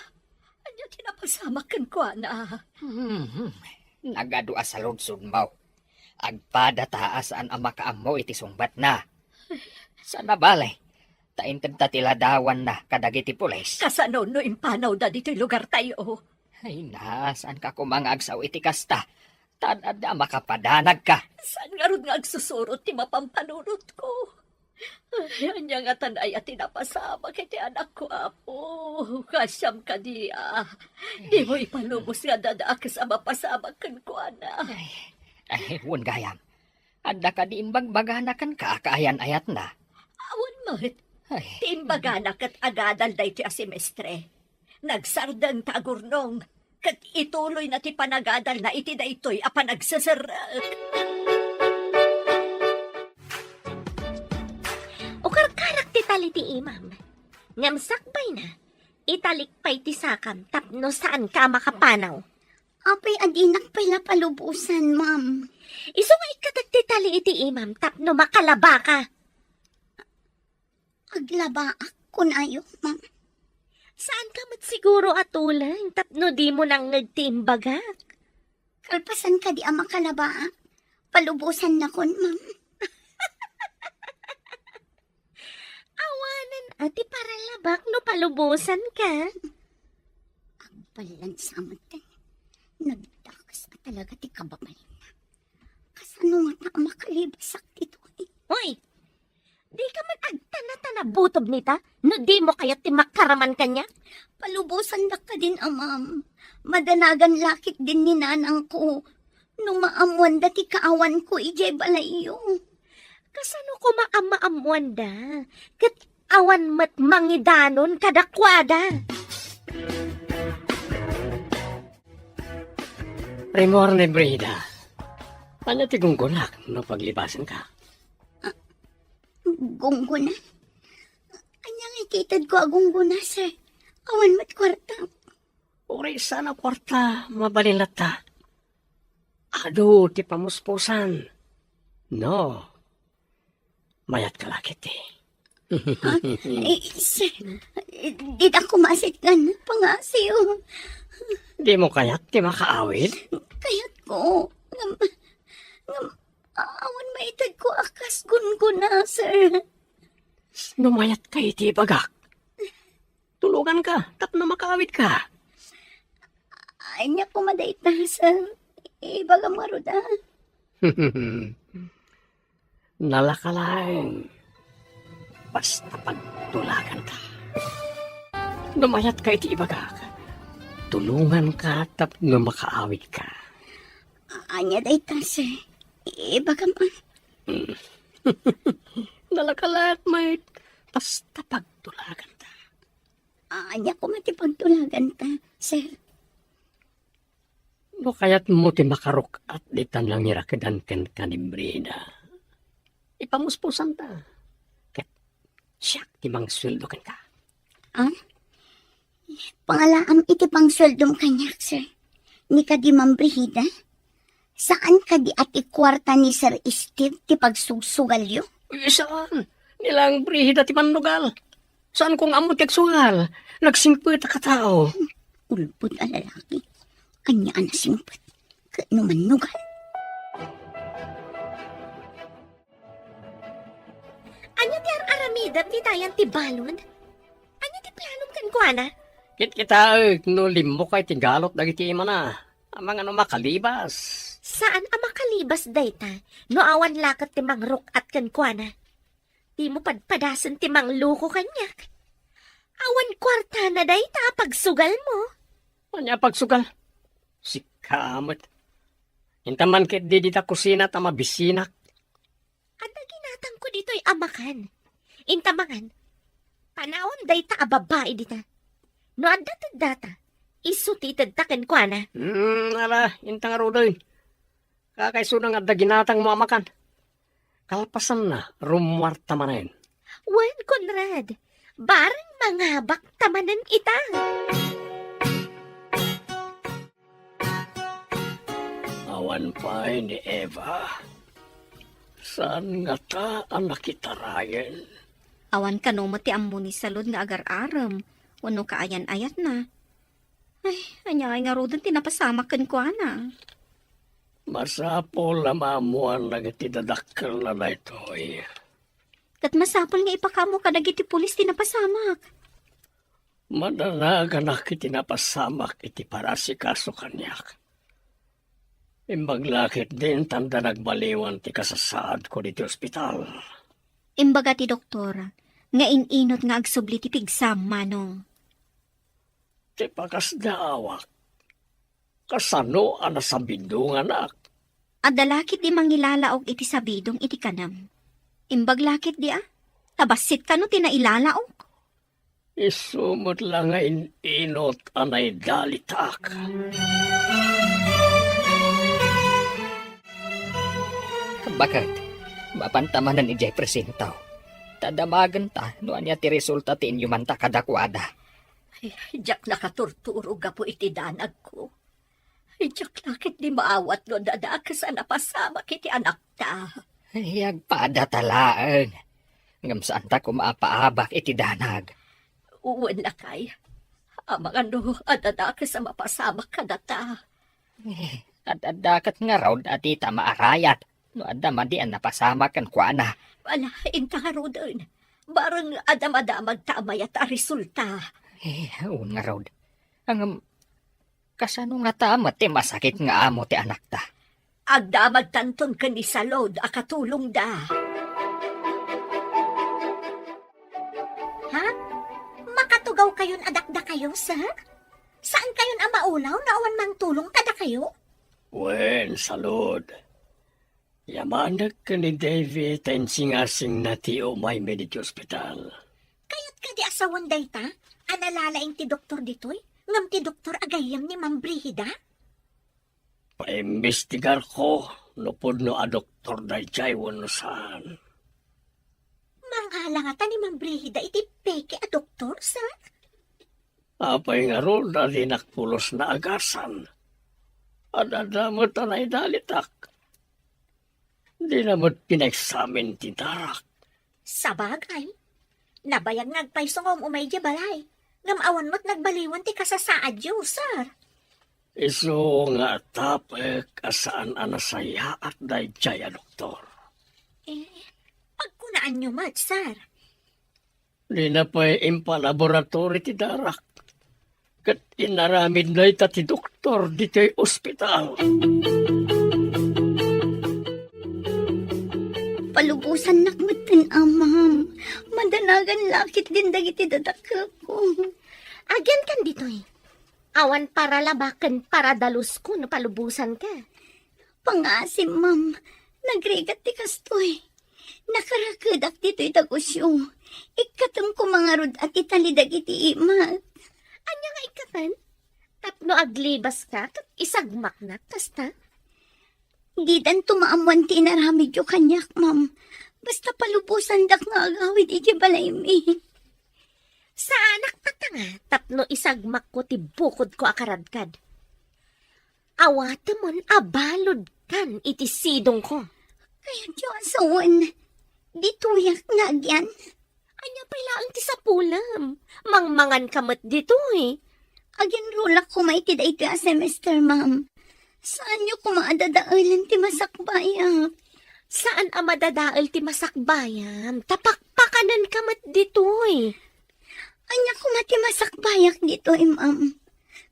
Anya tinapasamakan ko na. Nagadua sa ludsud mo. Agpada taasaan ang makaamo iti sungbat na. Sana balay. Taintad ta tiladawan na kadagiti pulis. Kasano no impanaw da dito'y lugar tayo. Ay na, saan ka kumangagsaw iti kasta? Tadada makapadanag ka. Saan nga rod nga agsusurot ti mapampanunot ko? Ay, anya nga tanay at tinapasama kiti anak ko, apo. Kasyam ka diya. Di mo ipalubos nga dadaak sa mapasama kan ko, anak. Ay, huwag gayam. Adda ka di imbagbaganakan ka, kaayan-ayat na. Awan mo't. Ay, Timbaganak at agadal day ti asemestre. Nagsardang tagurnong. Kat ituloy na ti panagadal na iti daytoy a panagsasarak. O karkarak ti tali ti imam. Ngamsakbay na. Italikpay ti sakam tapno saan ka makapanaw. Apay adinak pala palubusan, ma'am. Iso nga ikadag ti tali iti imam tapno makalaba ka. Aglaba ako na ayo, ma'am. Saan ka mat siguro atulang tapno di mo nang nagtimbagak. Kalpasan ka di makalaba. Palubusan na kon, ma'am. Awanan ati para labak no palubusan ka. Balansamot ka. Nagdakas ka talaga ti kababalin na. Kasano nga na makalibasak dito eh. Hoy, di ka man agtana-tana butob nita no di mo kaya ti makaraman kanya. Palubusan na ka din, ma'am. Madanagan lakit din ni nanang ko. Nung maamuan dati kaawan ko, ijay balayo. Kasano ko maamaamuan da? Kat awan mat mangidanon kadakwada. Primor ni Brida. Ano ti gunggunak no paglibasan ka? Gunggunan. Anyang ikitad ko agunggunan, sir. Awan mat kwarta. Uri sana kwarta, mabalilata. Ado, ti pamuspusan. No. Mayat ka lakit eh. Sir, di na kumasit ka na pangasiyo. Di mo kayat ti makaawid? Kaya't ko. Awan maitad ko akas gunguna, sir. Numayat ka iti bagak. Tulugan ka, tapno makaawid ka. Ay niya kumadait na, sir. Ibaga maruda. Nalakalain. Basta pagtulagan ka. Numayat ka iti bagak. Tulungan ka, tapno makaawid ka. Anya dayta, sir. Ibaga man. Nalakalat, mate. Basta pagtulagan ka. Anya ko matipagtulagan ta, sir. No kaya't mo ti makarok at ditan lang nirakadan ken kanibrida. Ipamuspusan ta. Ket siyak ti mang sweldo ken ka. Pangalaam iti pang sweldom kanyak, sir. Ni ka di mambrihida? Saan ka di at ikwarta ni Sir Steve ti pagsusugalyo? Uy, saan? Nilang brihida ti manugal. Saan kong amo ti agsugal? Nagsimpit ka tao. Ulbod a lalaki. Anya na simpot. Kano manugal? Anya ti aramidam ti tayan ti balon? Anya ti planom kan kuana? Kit kita no limbo kay ti galot dagiti mana. Amang ano makalibas. Saan ang makalibas dayta? No awan lakat ti mangrok at kan kuana? Di mo padpadasan ti mangluko kanyak. Awan kwarta na dayta pagsugal mo. Anya pagsugal? Si kamot. Intaman kit di dita kusina ta mabisinak. Ada ginatang ko dito'y amakan. Intamangan. Panawon dayta a babae dita. No adda data. Isutitad taken kuana. Ala, intang arudoy. Kakaiso nga daginatang mamakan. Kalpasan na, rumarta manen. Wen, Conrad, barang mangabak tamanan ita. Awan pa ni Eva. Saan nga ta ang nakitarayan? Awan ka no ti ammo ni salod nga agar-aram. Wano kaayan-ayat na. Ay, anyay nga rodan tinapasamakan ko ana. Masapol na mamuan na itidadakkel na na ito eh. Kat masapol nga ipakamo ka dagiti pulis tinapasamak. Madanaga na kitinapasamak iti parasikaso kanyak. Imbaglakit din tanda nagbaliwan ti kasasaad ko diti ospital. Imbaga ti doktor, nga ininot nga agsubli ti pigsam manong. Ti pakasdaawak. Kasano ang nasabindong anak? Adalakit di mangilalaog iti sabidong iti kanam. Imbaglakit di tabasit ka no tinailalao. Isumot lang nga inot anay dalitak. Bakit? Mapantamanan ni Jay Presintaw. Tadamagan ta, no anya ti resulta ti inyuman ta kadakwada. Jak nakaturturo ga po iti danag ko. Jak lakit di maawat no dadakas ang napasama kiti anak ta. Hiyag pada talaan. Ngam saan ta kumapaabak iti danag. Uwan lakay. Amang ano, adadakas ang mapasama ka data. At dakat nga raw dati ta maarayat. No adaman di ang napasama kan kuana. Wala, intaro doon. Barang adam-adamag tamay at resulta. Un nga raw. Ang kasano nga tama ti masakit nga amo ti anak ta. Agdamag tanton ka ni Salod, akatulong da. Ha? Makatugaw kayon adakda kayo, sir? Saan kayon ang maulaw na awan mang tulong kada kayo? Wen, salud. Yamanag ka ni David ang singasing na ti umay mediti ospital. Kayat ka di asawan dayta? Analalaing ti doktor ditoy? Ngam ti doktor agayam ni Ma'am Brigida? Paimbestigar ko, nupod no a doktor da jay wano saan. Manghalangatan ni Ma'am Brigida iti peke a doktor, sir? Apay nga ron na dinakpulos na agasan. Adadamot anay dalitak. Di namot pinagsamin ti darak. Sabagay. Nabayag nagpaysongom umay di balay. Ngam awan mo't nagbaliwan ti kasasaad yo, sir. Iso nga tapek asaan anasaya at dayjay a doktor. Pagkunaan nyo mat, sir. Di na pa'y impalaboratory ti darak. Kat inaramid na ita ti doktor di ti ospital. Palubusan nakmatan amam. Madanagan lakit din dagiti dadaka ko. Agyan kan ditoy. Awan para labakan para dalus ko no palubusan ka. Pangasim, ma'am. Nagrigat ti kastoy. Nakarakadak dito'y dagusyo. Ikatam ko mga rod at italidag iti ima. Anya nga ikatan? Tapno aglibas ka kat isagmak na kasta. Di dan tumaamuan ti inaramid yo kanyak, ma'am. Basta palubusan dak nga agawid iti balay mi. Sa anak patanga, tapno isagmak ko ti bukod ko akaradkad. Awatemon abalod kan iti sidong ko. Kaya diyo asawan. Di tuyak nga agyan. Anya pailaan ti sapulam. Mangmangan kamot dito eh. Agyan rulak ko may tida iti a semester, ma'am. Saan nyo kumaadadaalan ti masakbayak? Saan ang madadaal ti masakbayan? Tapakpakanan kamot dito eh. Anya kumati masakbayak dito, ma'am.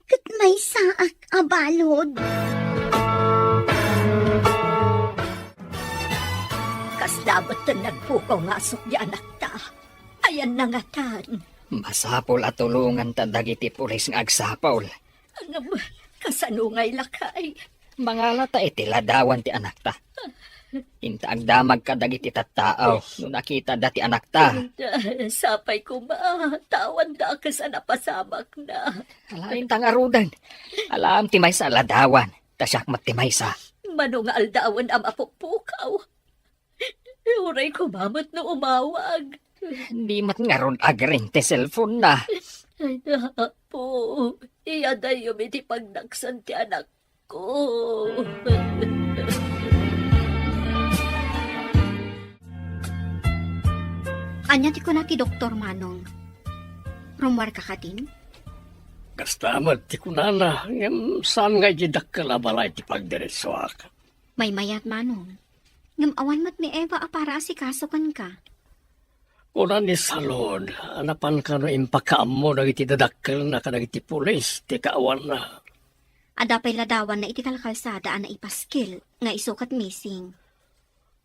Kat may saak abalod. Kas dapat na nagpukaw nga asok di anak ta. Ayan na nga tan. Masapol at tulungan ta dagiti pulis nga agsapaul. Ang kasanungay lakay. Mangala ta iti ladawan ti anak ta. Inta agdamag ka dagiti tattaaw no nakita dati anak ta. Sapay ko tawan da ka sa napasamak na. Alain ta nga rudan. Alam ti may sa ladawan. Tasyak mat ti may sa. Manong aldawan ang mapupukaw. Uray kumamot na umawag. Di mat nga ron agring ti cellphone na. Ay, po. Iya na yung iti pagnaksan ti anak ko. Anya ti ko na ti Doktor Manong. Rumwar ka katin? Kastamat ti kunana, ngam saan nga jidak kalabalay ti pagdiretsuak. May mayat Manong. Ngam awan mat ni Eva para asikasukan ka. Kuna ni salon, anapan ka no impakaam mo na iti dadakkel na ka iti pulis, ti kaawan na. Adapay ladawan na iti kalkalsada na ipaskil nga isukat missing.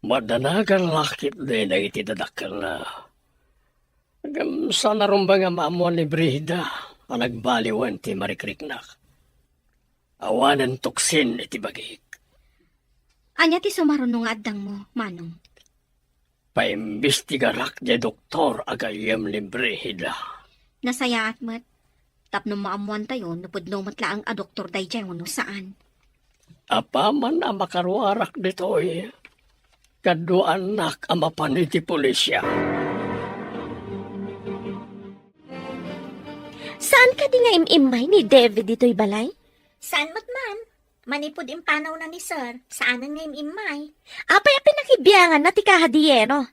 Madanagan lakit din na iti dadakkel na. Ngam sana rumba nga maamuan ni Brida, ang nagbaliwan ti Marikriknak. Awanan tuksin iti bagik. Anya ti sumarunong nga addang mo, Manong. Paimbestigarak di doktor agayam ni Brida. Nasaya at mat. Tapno maamuan tayo, napudno matlaang a doktor day dyan no saan. Apaman ang makaruarak dito kaduan nak ang mapaniti pulisya. Saan ka di nga imimay ni David dito'y balay? Saan mat, ma'am? Manipod impanaw na ni sir. Saan nga imay? Apay a pinakibiyangan na ti kahadiyero.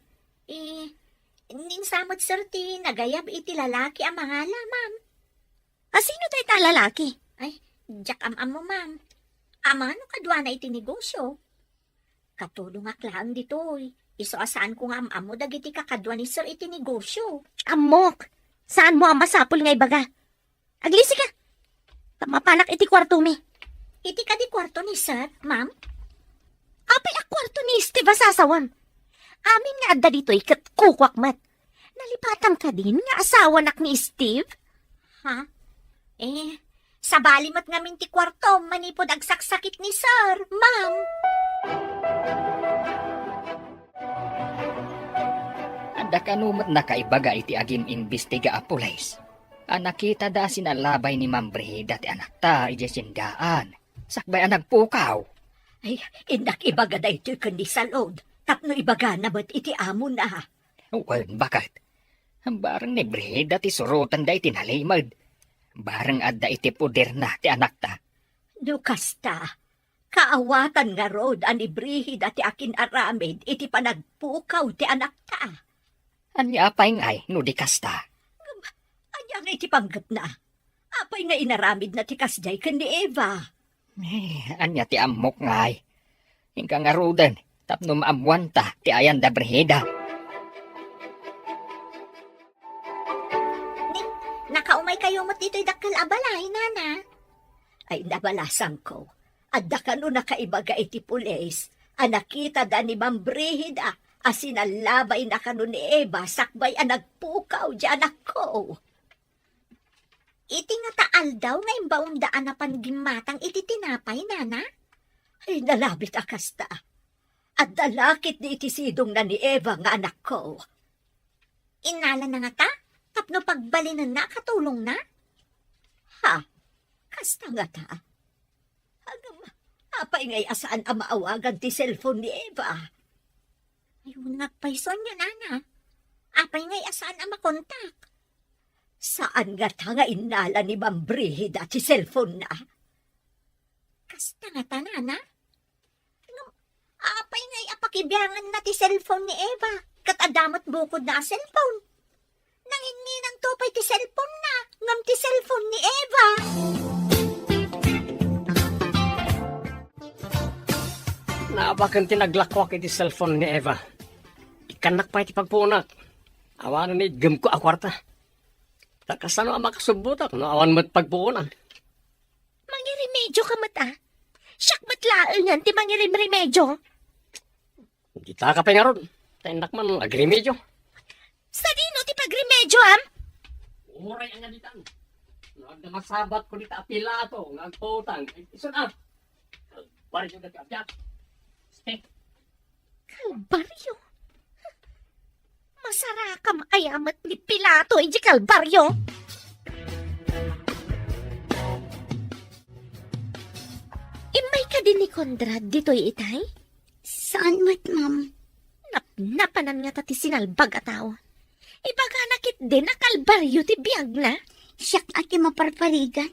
Ninsamot sir ti nagayab iti lalaki ang mga ma'am. Sino tayo ta lalaki? Jack am mo, ma'am. Amano kadwa na iti negosyo. Katulong aklaan ditoy. Iso asaan ko nga am mo dagiti kakadwa ni sir iti negosyo. Amok, saan mo ang masapul nga ibaga? Aglisi ka. Tamapanak iti kwarto mi. Iti ka di kwarto ni sir, ma'am? Apay a kwarto ni Steve asasawam. Amin nga adda dito'y kat kukwak mat. Nalipatan ka din nga asawa nak ni Steve? Ha? Sa balimat nga minti kwarto, manipod agsaksakit ni sir, ma'am. Anda kanumat na kaibaga iti agim imbestiga a pulis. Nakita da sinalabay ni Ma'am Brida ti anak ta iti sindaan. Sakbay ang nagpukaw. Ay, indak ibaga da ito kundi sa load. Tapno ibaga na ba't iti amo na. Well, bakit? Barang ni Brida ti surutan da iti nalimad. Barang adda iti puder na ti anak ta. Dukasta, kaawatan nga road ani brihid at akin aramid iti panagpukaw ti anak ta. Anya apay ngay, no di kasta. Anya nga iti panggap na. Apay nga inaramid na ti kasjay kan ni Eva. Anya ti amok ngay. Hingga nga rudan, tapno maamuan ta ti ayan da Brida. Nakaumay kayo mo dito'y dakal abalay, nana. Ay nabalasan ko. Adda ka no nakaibaga iti pulis. Anakita da ni Ma'am Brihida. Asinalabay na ka no ni Eva. Sakbay ang nagpukaw di anak ko. Iti nga taal daw nga imbaong daan na pangimatang iti tinapay, nana. Ay nalabit akasta. At dalakit ni iti sidong na ni Eva nga anak ko. Inala na nga ta? Tapno pagbalinan na, katulong na? Ha? Kasta nga ta. Hanggang apay ngay asaan ang maawagan ti cellphone ni Eva. Ayun nagpayson niya, nana. Apay ngay asaan ang makontak. Saan nga ta nga inala ni Ma'am Brihida ti cellphone na? Kasta nga ta, nana. Apay ngay apakibiyangan na ti cellphone ni Eva. Kat adamot bukod na a cellphone. Nanginginang tupay ti cellphone na. Ngam ti cellphone ni Eva. Naabakan tinaglakwak iti cellphone ni Eva. Ikanak pa iti pagpunak. Awanan ni gam ko akwarta. Takasano ang makasubutak no awan mo't pagpunak. Mangiremedyo ka mata. Siyak matlaangan ti mangirimremedyo. Kita ka pa nga ron. Taindak man agremedyo. Sa dino ti pagremedyo, am? Uray ang naditan. Nagdamasabat ko dita apilato. Nagputang. Isun up. Bari yung nagkabyak. Stay. Kalbaryo. Masarakam ayamat ni Pilato, iji kalbaryo. Imay ka din ni Conrad dito'y itay? Saan mat, ma'am? Napanan nga tati sinalbag a tao. Ibaga nakit din na kalbaryo ti biyag na. Siyak ati maparparigan.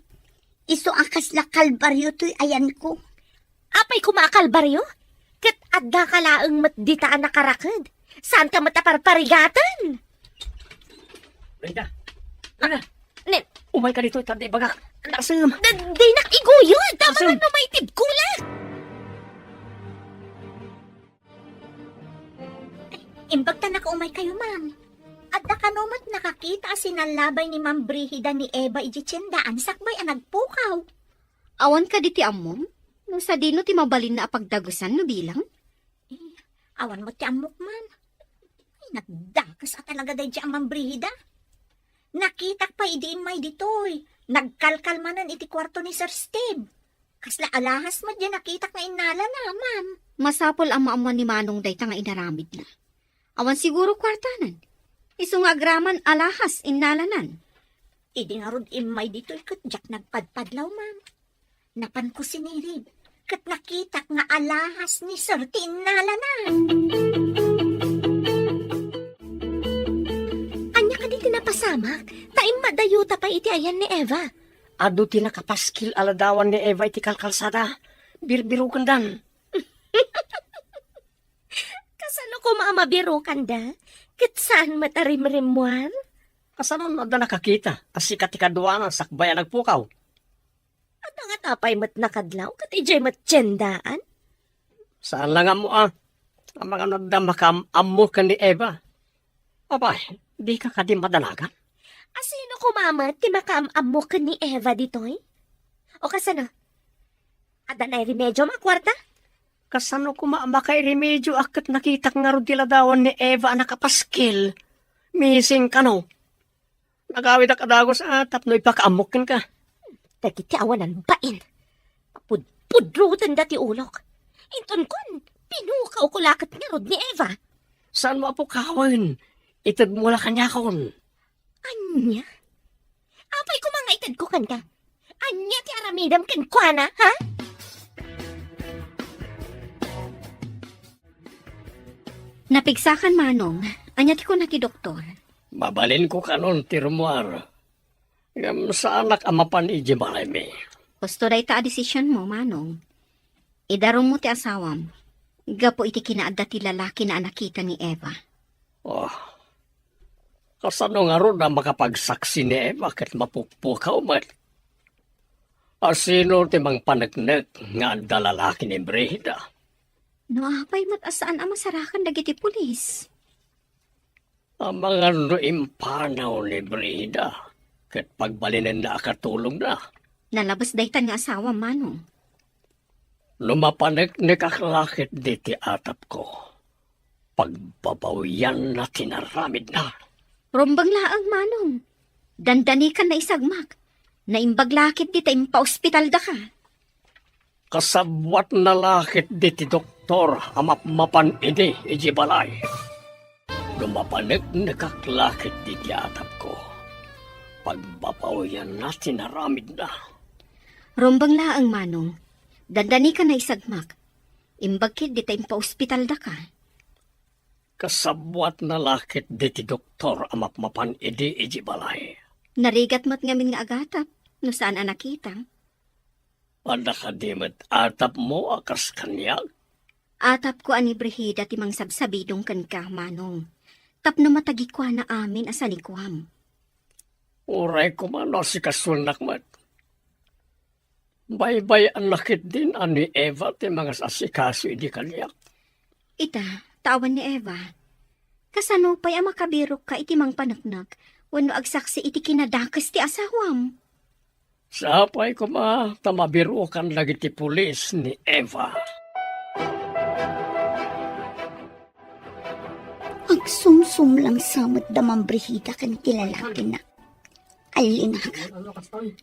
Iso akas la kalbaryo to'y ayan ko. Apay kumakalbaryo? Kat adda ka laang matditaan na karakad. Saan ka mataparparigatan? Brenda! Brenda! Nen, Umay ka dito, tanda ibaga. Nasam! di nakiguyod. Tama Asan? nga may tibkulan. Imbagta na kaumay kayo, ma'am. At nakanumat nakakita sinalabay ni Ma'am Brihida ni Eva ijitsendaan sakbay ang nagpukaw. Awan ka di ti amom? Nung sa dino ti mabalin na apagdagusan no bilang? Awan mo ti amok, ma'am. Ay, nagdakas at talaga dahi ang Ma'am Brihida. Nakitak pa idiin may ditoy. Nagkalkalmanan iti kwarto ni Sir Steve. Kasla alahas mo dyan nakitak na inala na, ma'am. Masapol ang maamuan ni Manong dayta nga inaramid na. Awan siguro kwartanan. Isu nga agraman alahas innalanan. Idi nga rod imay ditoy kat jak nagpadpadlaw, ma'am. Napan ko sinirib. Kat nakitak nga alahas ni Sir ti inala na. Anya ka din tinapasamak. Taim madayuta pa iti ayan ni Eva. Ado ti nakapaskil aladawan ni Eva iti kalkalsada. Birbirukan dan. Kasano ko maamabiro kanda? Kat saan matarim-rimuan? Kasano na nakakita? Asikat ti kaduanan sakbay ang nagpukaw. At nga tapay mat nakadlaw, kat ijay mat tiyendaan. Saan lang mo ah? Ang mga nagdama ka amo ka ni Eva. Abay, di ka kadi madalagan. Asino kumamat ti makaamamo ka ni Eva ditoy? O kasano? Ada na remedyo makwarta? Kasano ko kay remedyo akat nakita nga ro diladawan ni Eva ang nakapaskil. Missing ka no. Nagawid ak adagos atap no ipakaamukin ka. Dagiti awanan bain. Pudrutan dati ulok. Inton kon, pinukaw ko lakat nga rod ni Eva. Saan mo apo kawin? Itad mo la kanya kon. Anya? Apay ko mga itad ko kan ka. Anya ti aramidam kan kwa na, ha? Napigsakan Manong. Anya ti ko na ti doktor. Mabalin ko kanon tirmuar. Ngam sa anak amapan iji malay Gusto day ta a desisyon mo, Manong. Idarong mo ti asawam. Gapo iti kinaadda ti lalaki na nakita ni Eva. Oh. Kasano nga ro na makapagsaksi ni Eva kat mapukpukaw man. Asino ti mang panagnek nga ang dalalaki ni Brihida. No, apay matasaan ang masarakan dagiti pulis. Ang mga no impanaw ni Brihida kat pagbalinan na akatulong na. Nalabas daytan nga asawa, Manong. Lumapanek kaklakit di ti atap ko. Pagbabawian na tinaramid na. Rombang laang, Manong. Dandani ka na isagmak. Naimbaglakit di ta impa-ospital da ka. Kasabwat na lakit di ti doktor amapmapan iji balay. Lumapanek kaklakit di ti atap ko. Pagbabawian na tinaramid na. Rombang laang, Manong. Dandani ka na isagmak. Imbagkit di ta impa-ospital da ka. Kasabwat na lakit di ti doktor amapmapan iji balay. Narigat mo't ngamin nga agatap. No saan ang nakita? Adakadimet atap mo akas kanyag. Atap ko ani Brihida ti mang sabsabidong kan ka, Manong. Tapno matagi kwa na amin asanikwam. Uray ko man si kasulnak mat. Baybay ang lakit din ani Eva ti mga asikaso di kanyak. Ita, tawan ni Eva. Kasano pa'y ang makabirok ka iti mang panaknak, wano agsaksi iti kinadakas ti asawam. Sapay ko tamabirukan lagi ti pulis ni Eva. Agsumsum lang samot damang Brihida kan tilalaki na. Alinaga.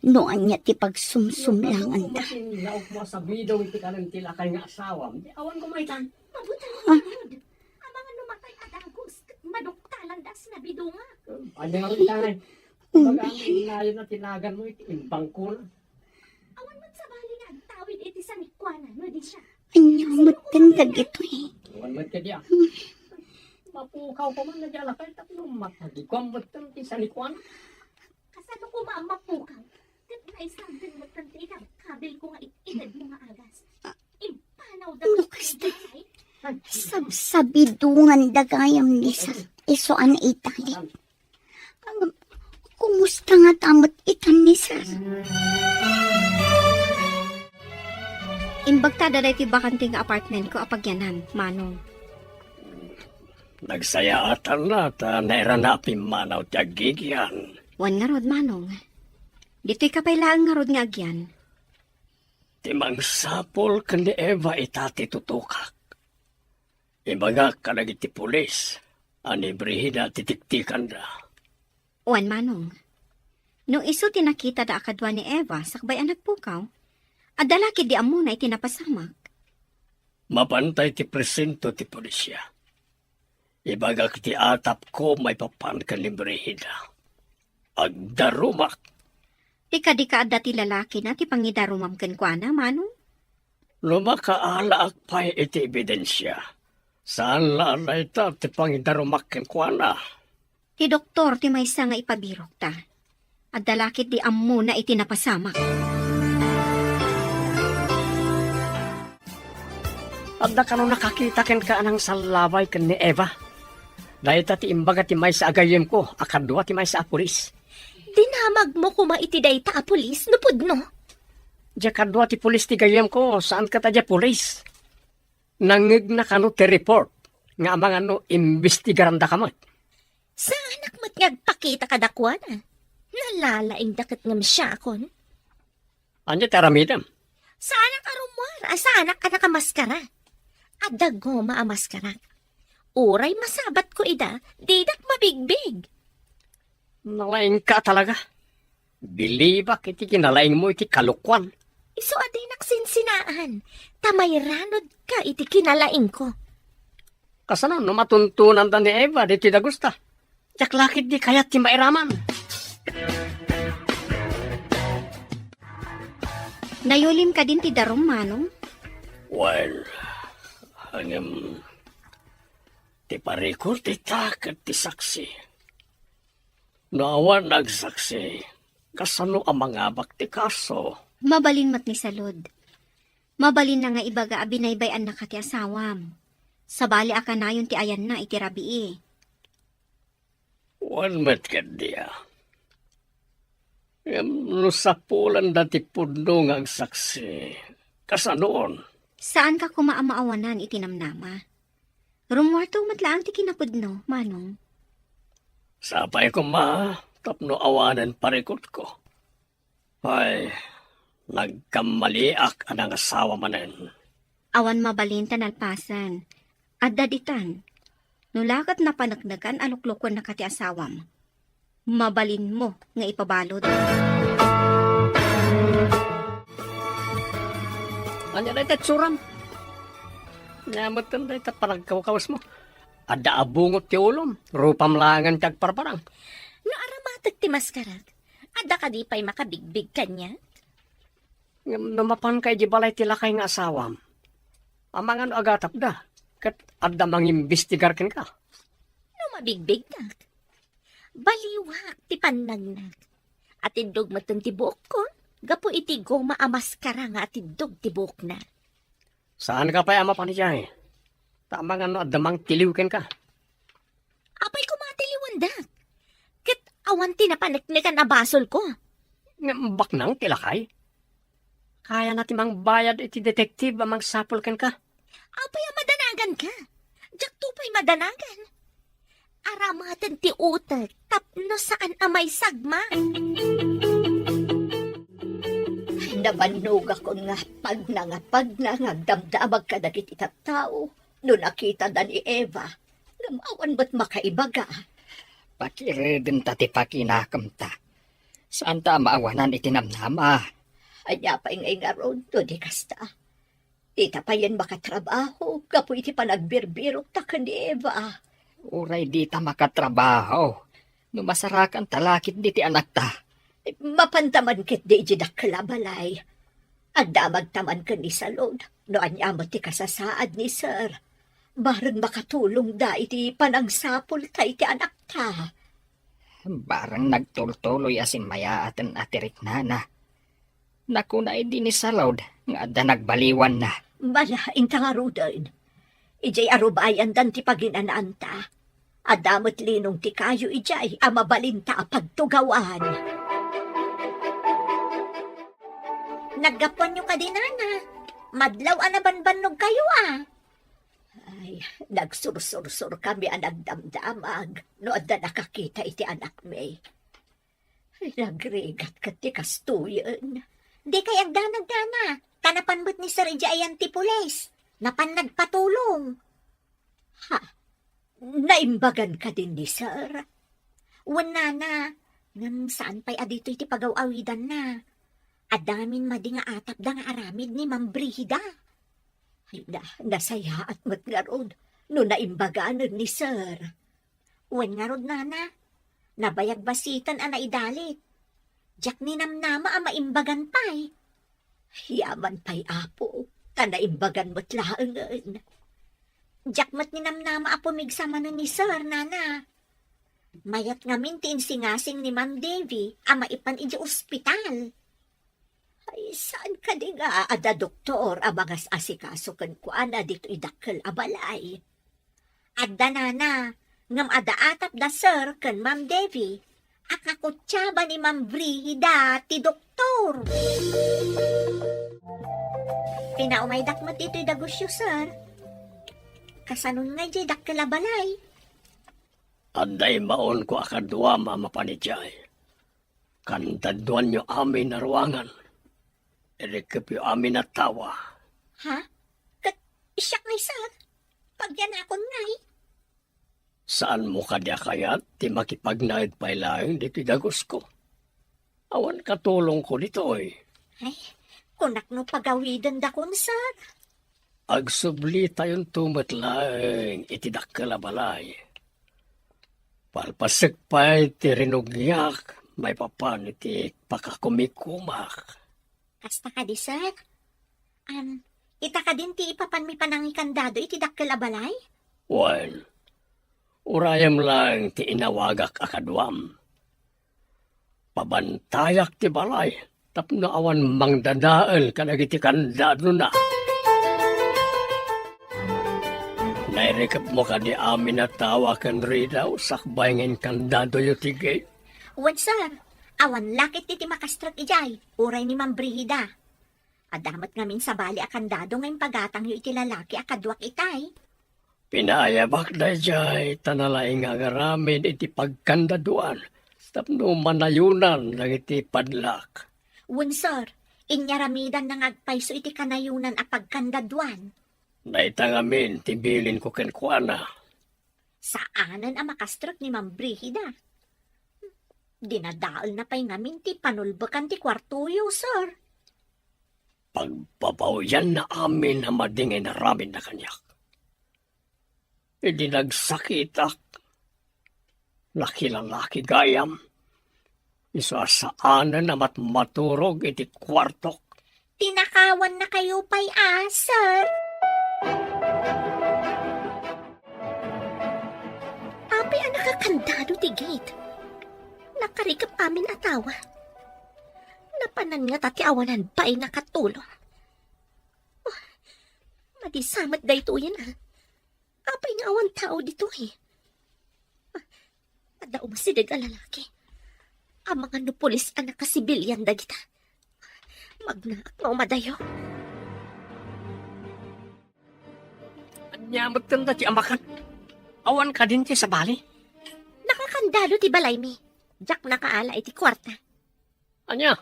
Noan niya ti pagsumsum lang anda. Laok mo sa bidong iti kanang tilakay nga asawam. Di awan ko maitan. Ang mga numatay adagos, maduktalan das na bidunga. Ano nga rin tanay? Baga ang inayon na tinagan mo iti imbang ko na. Awan man sa bali nga, tawid iti sa nikwana, no di dagito eh. Huwag mo ka diya. Mapukaw ko man na diya lakay. Tapos matagikong ba't sa likuan? Kasano ko maamapukaw? Kat na isang din magtantigang kabil ko nga itid mga agas. Impanaw daw Lukas na. Sabidungan dagayam ni sa isuan itali. Kumusta nga tamot itan ni sir? Imbag ta daday ti bakante nga apartment ko apagyanan, Manong. Nagsayaatan na ta naira na pimanaw ti agigyan. Wan nga rod, Manong. Dito'y kapailaan nga rod nga agyan. Timang sapol kan ni Eva itati tutukak. Ibaga ka iti pulis. Ani Brihida titiktikan da. Wan, Manong. Nung iso tinakita da akadwa ni Eva, sakbay anak pukaw, adalaki di amuna itinapasamak. Mapantay ti presento ti pulisya. Ibaga ti atap ko may papan kan ni Brihida. Agdarumak. Di ka ti lalaki na ti pangidarumam kwa na, Manong. Lumakaalaak pa iti ebidensya. Saan lalay ta ti pangidarumak ko na? Ti doktor ti maysa nga ipabirok ta. Adalaki di amuna itinapasamak. Adda ka nung nakakita ken ka anang salabay ken ni Eva. Dahil ti imbaga ti may sa agayem ko, akadwa ti may sa pulis. Dinamag mo kuma itiday ta a pulis, nupod no? Diya kadwa ti pulis ti gayem ko, saan ka ta diya pulis? Nangig na kano ti report, nga mga no imbestigaran da kamot. Sa anak mo't ngagpakita ka dakwa na. Nalalaing dakit ngam siya kon. Anya ti aramidam? Sa anak arumwar, sa anak ka nakamaskara. Adago maamaskara. Uray masabat ko ida, didak mabigbig. Nalaing ka talaga. Bilibak iti kinalaing mo iti kalukwan. Iso aday naksinsinaan. Tamay ranod ka iti kinalaing ko. Kasano no matuntunan da ni Eva di ti dagusta. Jak lakit di kayat ti mairaman. Nayulim ka din ti darom, Manong. Well, hanggang ti parikor ti takat ti saksi. Nawa nagsaksi, kasano ang mga bakti kaso. Mabalin mat ni Salud. Mabalin na nga ibaga abinaybayan na ka ti asawam. Sabali aka na yun ti ayan na iti rabii. Wan met dia. Nusapulan dati puno ng saksi. Kasanoon? Saan ka kumaamaawanan iti namnama? Rumwarto matlaang ti kinapudno, Manong. Sapay ko tapno awanan parikot ko. Ay, nagkamaliak anang asawa manen. Awan mabalin tanalpasan. At daditan. Nulakat na panagnagan aluklukon na kati asawam. Mabalin mo nga ipabalod. Anya na itatsuram? Namatan na itat panagkawakawas mo. Ada abungot ti ulom. Rupam langan tiyag parparang. No aramatak ti maskarat. Ada ka di pa'y makabigbig kanya. Namapan kay di balay ti lakay nga asawam. Amangan agatap da. Kat adda mangimbestigar ken ka. No mabigbig na. Baliwak ti pannagnag. At indog matun ti buok ko. Gapo iti goma amaskara nga at indog ti buok na. Saan ka pa'y ama panijay? Tama nga no adamang tiliw ken ka. Apay ko matiliwan da. Kat awan ti napanagnagan na basol ko. Ngambak nang tilakay. Kaya natin mang bayad iti detektive amang sapol ken ka. Apay madanagan ka. Jak tupay madanagan. Aramatan ti utak tapno saan amay sagma. Nabanog ako nga pag nagdamdamag ka dagiti tao. No nakita da ni Eva, namawan ba't makaibaga? Pakiridin ta ti pakinakam ta. Saan ta maawanan itinamnama? Anya pa ingay nga ron, to di kasta. Tita pa yan makatrabaho, kapo iti panagbirberok ta ka ni Eva. Uray di ta makatrabaho. Numasarakan talakit di ti anak ta. Mapantaman kit di iti dakla balay. Adamag taman ka ni Salod, No anya mo ti kasasaad ni sir. Baran makatulong da iti panagsapol kay ti anak ta. Barang nagtultuloy asin mayaatan atirik na. Naku na di ni salawd nga adda nagbaliwan na. Malaing tangarudan. Ijay arubayan dan ti paginanaan ta. Adamot linong ti kayo ijay amabalinta pagtugawan. Naggapuan nyo ka din, Ana. Madlaw anabanbanog kayo, ah. Ay, nagsursur-sur kami ang nagdamdamag. No, adda nakakita iti anak may. Ay, nagrigat ka ti kastuyan. Di kay agdanag-dana. Kanapanbut ni Sir Ijayan ti pulis. Napan nagpatulong. Naimbagan ka din ni sir. Wala na. Ngam saan pa'y adito iti pagaw-awidan na. Adamin madi nga atap da nga aramid ni Ma'am Brigida. Ay nasaya at matgarod. No naimbagan ni sir. Wen nga rod, Nana. Nabayag basitan ang naidalit. Diyak ni namnama ang maimbagan pa'y. Yaman pa'y apo. Kanaimbagan mo't laangan. Diyak mat ni namnama ang pumigsama ni sir, Nana. Mayat nga mintin singasing ni Ma'am Davy ang maipan iji ospital. Ay, saan ka di nga ada doktor ang mga asikaso kan kuana dito idakkel abalay? Adda, Nana. Ngam ada atap da sir kan Ma'am Davy. Akakutsaba ni Ma'am Brigida ti doktor. Pinaumaydak mo dito'y dagusyo, sir. Kasanon nga di dakkel abalay. Anday maon ko akadwa mamapanijay. Kantaduan nyo amin na ruangan. Irikip yung amin na tawa. Ha? Isyak ni sir. Pagyan akon ngay. Saan mo kadya kayat ti makipagnaid pa ilaing dito dagos ko? Awan katulong ko dito eh. Ay, kunak no pagawidan da kon, sir. Agsubli tayong tumatlaing itidakkel balay. Palpasik pa iti rinugyak, may papan iti pakakumikumak. Kasta ka di, sir. Ita ka din ti ipapan mi panangikandado iti dakkel abalay? Well, urayam lang ti inawagak akadwam. Pabantayak ti balay, tapno awan mangdadael kanagiti kandado na. Nairikap mo ka di amin na tawa kan rida sakbay ngin kandado yu tigay. Wan, sir. Awan lakit ti makastrak ijay. Uray ni Ma'am Brigida. Adamat ngamin sa bali akandado ngayon pagatang yu iti lalaki akadwak itay. Pinayabak na jay tanalay nga ngaramid iti pagkandaduan. Tapno manayunan lang iti padlak. Wan, sir. Inyaramidan na ngagpayso iti kanayunan a pagkandaduan. Naitangamin tibilin ko kenkwana. Saanan ang makastrak ni Ma'am Brigida? Dinadaal na pa'y ngamin ti panulbakan ti kwartuyo, sir. Pagbabaw yan na amin na madingin na ramin na kanyak. Hindi nagsakitak. Laki-lalaki gayam. Isasaanan na maturog iti kwartok. Tinakawan na kayo pa'y sir. Apay ang nakakandado ti gate. Nakarikap amin atawa. Napanan nga tati awanan pa'y nakatulong. Oh, madisamat da ito yan Apay nga awan tao dito Ada umasidag ang lalaki. Ang mga nupulis ang nakasibilyan da kita. Magnaak nga umadayo. Nyamot tanda ti amakan. Awan ka din ti sa bali. Nakakandado ti balay mi. Jack nakaala iti kwarta. Anya?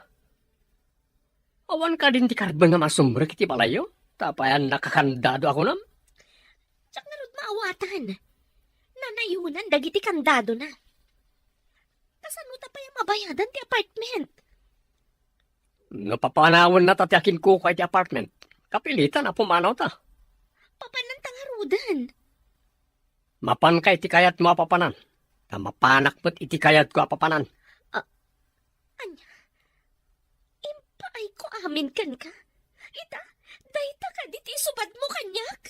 Awan ka din ti karbang nga masumbrek ti balayo. Tapayan nakakandado ako nam. Jack narod maawatan. Nanayunan dagiti kandado na. Kasano ta pa yung mabayadan ti apartment? Napapanawan na tatyakin ko kay ti apartment. Kapilitan na pumanaw ta. Papanan tangarudan. Mapan kay ti kayat mo apapanan. Na mapanak mo't iti kayat ko apapanan. Anya, impaay ko amin kan ka. Ita, Dayta ka, diti subad mo kanyak.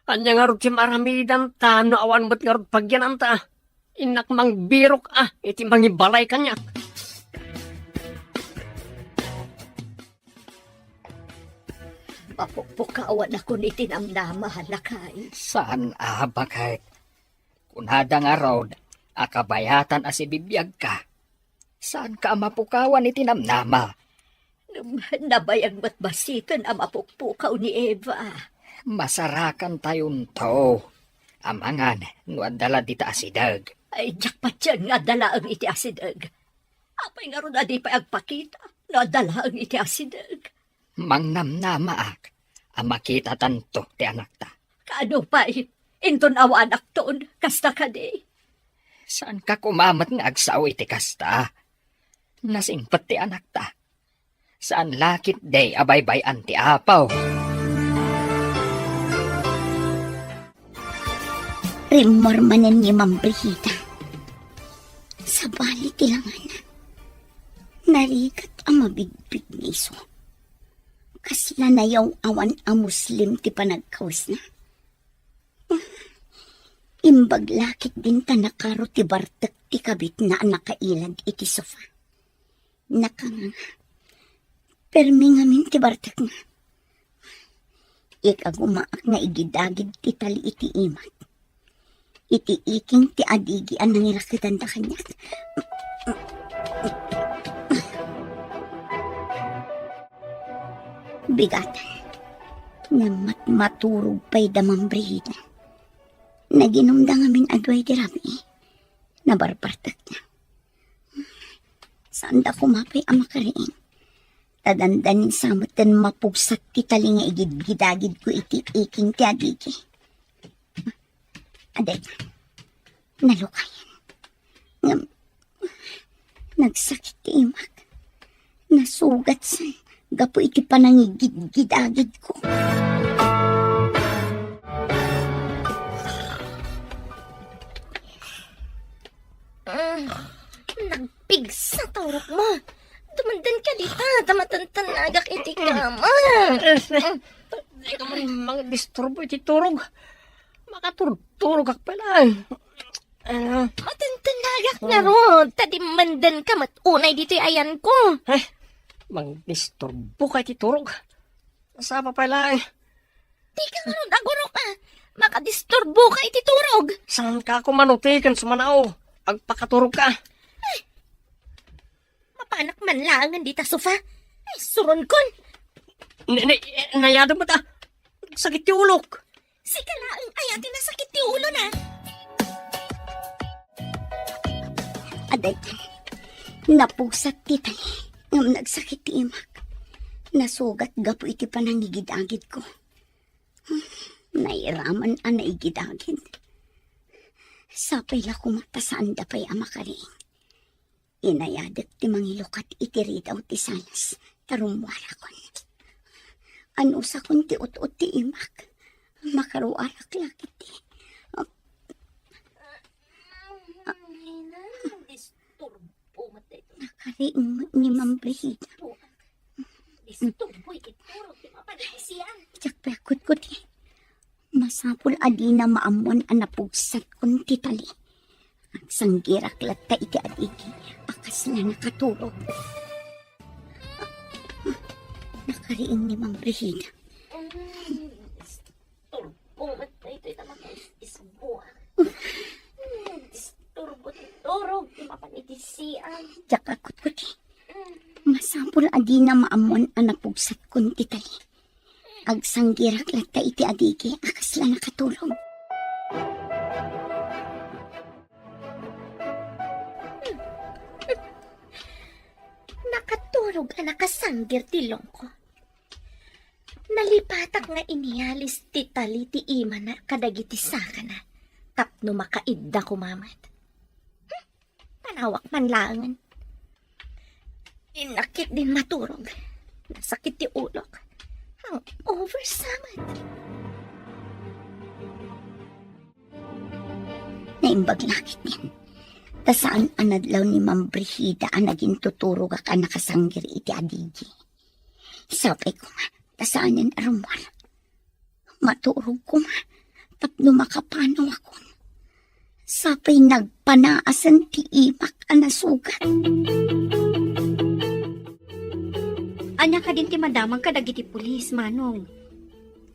Anya nga rin si maramidan ta, no awan mo't nga rin pagyanan ta. Inak mang birok iti mangibalay kanyak. Mapukpukawan ako ni tinamnama, halakay. Saan bakit? Kunada nga raw, akabayatan si bibiyag ka. Saan ka mapukawan ni tinamnama? Nabayag ba't basikan ang mapukpukaw ni Eva? Masarakan tayon to. Amangan, nuadala dita asidag. Ay, jakpat yan nga dala ang iti asidag. Apay nga ron na di pa agpakita, nadala ang iti asidag. Mangnamnamaak, ang makita tanto ti anak ta. Kaano pa'y, inton awa anak toon, kasta ka di. Saan ka kumamat nga agsaw iti kasta? Nasingpat ti anak ta. Saan lakit day abaybay anti apaw? Rimormanan ni Ma'am Brigida. Sa bali tilangan. Narikat ang mabigbig ni iso. Kasla na yung awan ang Muslim ti panagkawas na. Imbag lakit din ta nakaro ti bartek ti kabit na nakailad iti sofa. Nakanga. Permi ngamin ti bartek na. Ikagumaak na igidagid ti tali iti imat. Iti iking ti adigi ang nangilakitan da kanya. Bigatan. Na maturog pa'y damang Brigida. Naginom da ngamin adway di rami. Nabarpartak na. Saan da kumapay ang makariing? Tadandanin samot dan mapugsat ti tali nga igid-gidagid ko iti iking ti adigi. Aday, nalukayan. Nagsakit ti imak. Nasugat sa gapo iti panangigid-gidagid ko. Nagpigsa tawrok mo. Tumandan ka dita, tamatantanagak iti kama. Di ka man mga disturbo iti turog. Makaturog ak pala. Matantanagak nga ro, tadimandan ka matunay dito ayan ko. Mang disturbo ka iti turog. Sapa pala Di ka nga ron aguro ka. Makadisturbo ka iti turog. Saan ka ako manutikan sumanaw? Agpakaturog ka. Mapanak man langan dita sofa. Ay, suron kon. Nayado mo ta. Sakit ti ulok. Sika laang ayatin na sakit ti ulo na. Aday, napusat ti tali. Ngam nagsakit ti imak. Nasugat gapo iti panangigid-agid ko. Nairaman ang naigid-agid. Sapay la kumata saan da pa'y amakaring. Inayadak ti mangilukat iti ridaw ti salas. Tarumwara kon. Ano sa kun ti ut-ut ti imak. Makaruarak lakit ti. Disturbo matay. Nakariing ni Ma'am Brigida. Disturbo ituro ti mapanagsiyan. Tsak pekot ko ti. Masapul adi na maamuan ang napugsat kun ti tali. Ang sanggirak latta iti adigi. Akas na nakaturog. Nakariing ni Ma'am Brigida. Disturbo matay. Ito'y tamang isbuan. Disturbo ituro ti mapanagsiyan. Tsak akot ko ti. Masapul adi na maamuan ang napugsat kun ti tali. Agsanggirak latta iti adigi. Akas na nakatulog. Nakatulog ang nakasanggir ti longko. Nalipatak nga inialis ti tali ti ima na kadagiti saka na. Tapno makaidda kumamat. Panawak man langan. Inakit din maturog. Nasakit ti ulok. Ang oversamat. Naimbag lakit din. Ta saan anadlaw ni Ma'am Brigida ang naging tuturog ka nakasanggir iti adigi. Sapay ko nga, tasaanin arumar. Maturog ko man, tapno makapanaw ako. Sapay nagpanaasan ti imak anasugat. Anya ka din ti madamag ka dagiti pulis, Manong.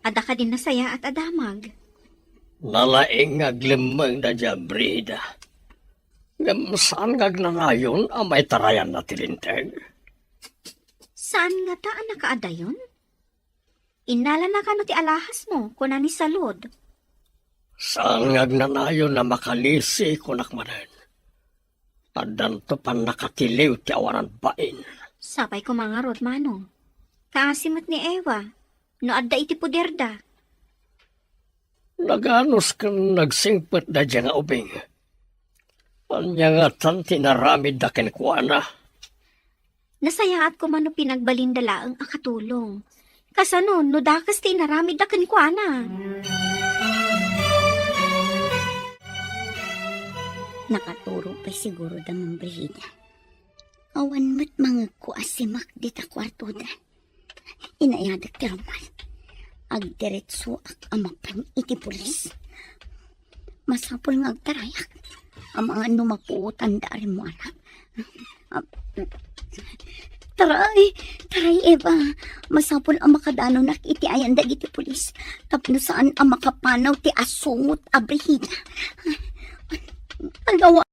Ada ka din nasaya at adamag. Nalaing ngaglimang na dyan, Brida. Ngam saan ngagnanayon ang may tarayan na tilinteg? Saan nga taan nakaadayon? Inala na ka no ti alahas mo, kuna ni salod. Saan ngagnanayon na makalisi kunakmanan? Adan to pan nakatiliw ti awanan bain. Sapay ko mga rod, Manong. Kaasimot ni Eva, no adda iti puderda. Naganos kang nagsingpet da dyan nga ubing. Anya nga tan tinaramid da kenkwana. Nasayaat ko man no pinagbalinda ang akatulong. Kasanon, no dakas ti naramid da kenkwana. Nakaturo pa siguro damang Brihida. Awan mo't mga kuasimak dita kwarto da. Inayadak ti Roman. Agdiretso ak amapan iti pulis. Masapol nga agtarayak. Ang mga numapuutan dari mo anak. Taray Eva. Masapol ang makadano nak iti ayan da iti pulis. Tapno saan ang makapanaw ti asungot a Brihida. Pagawa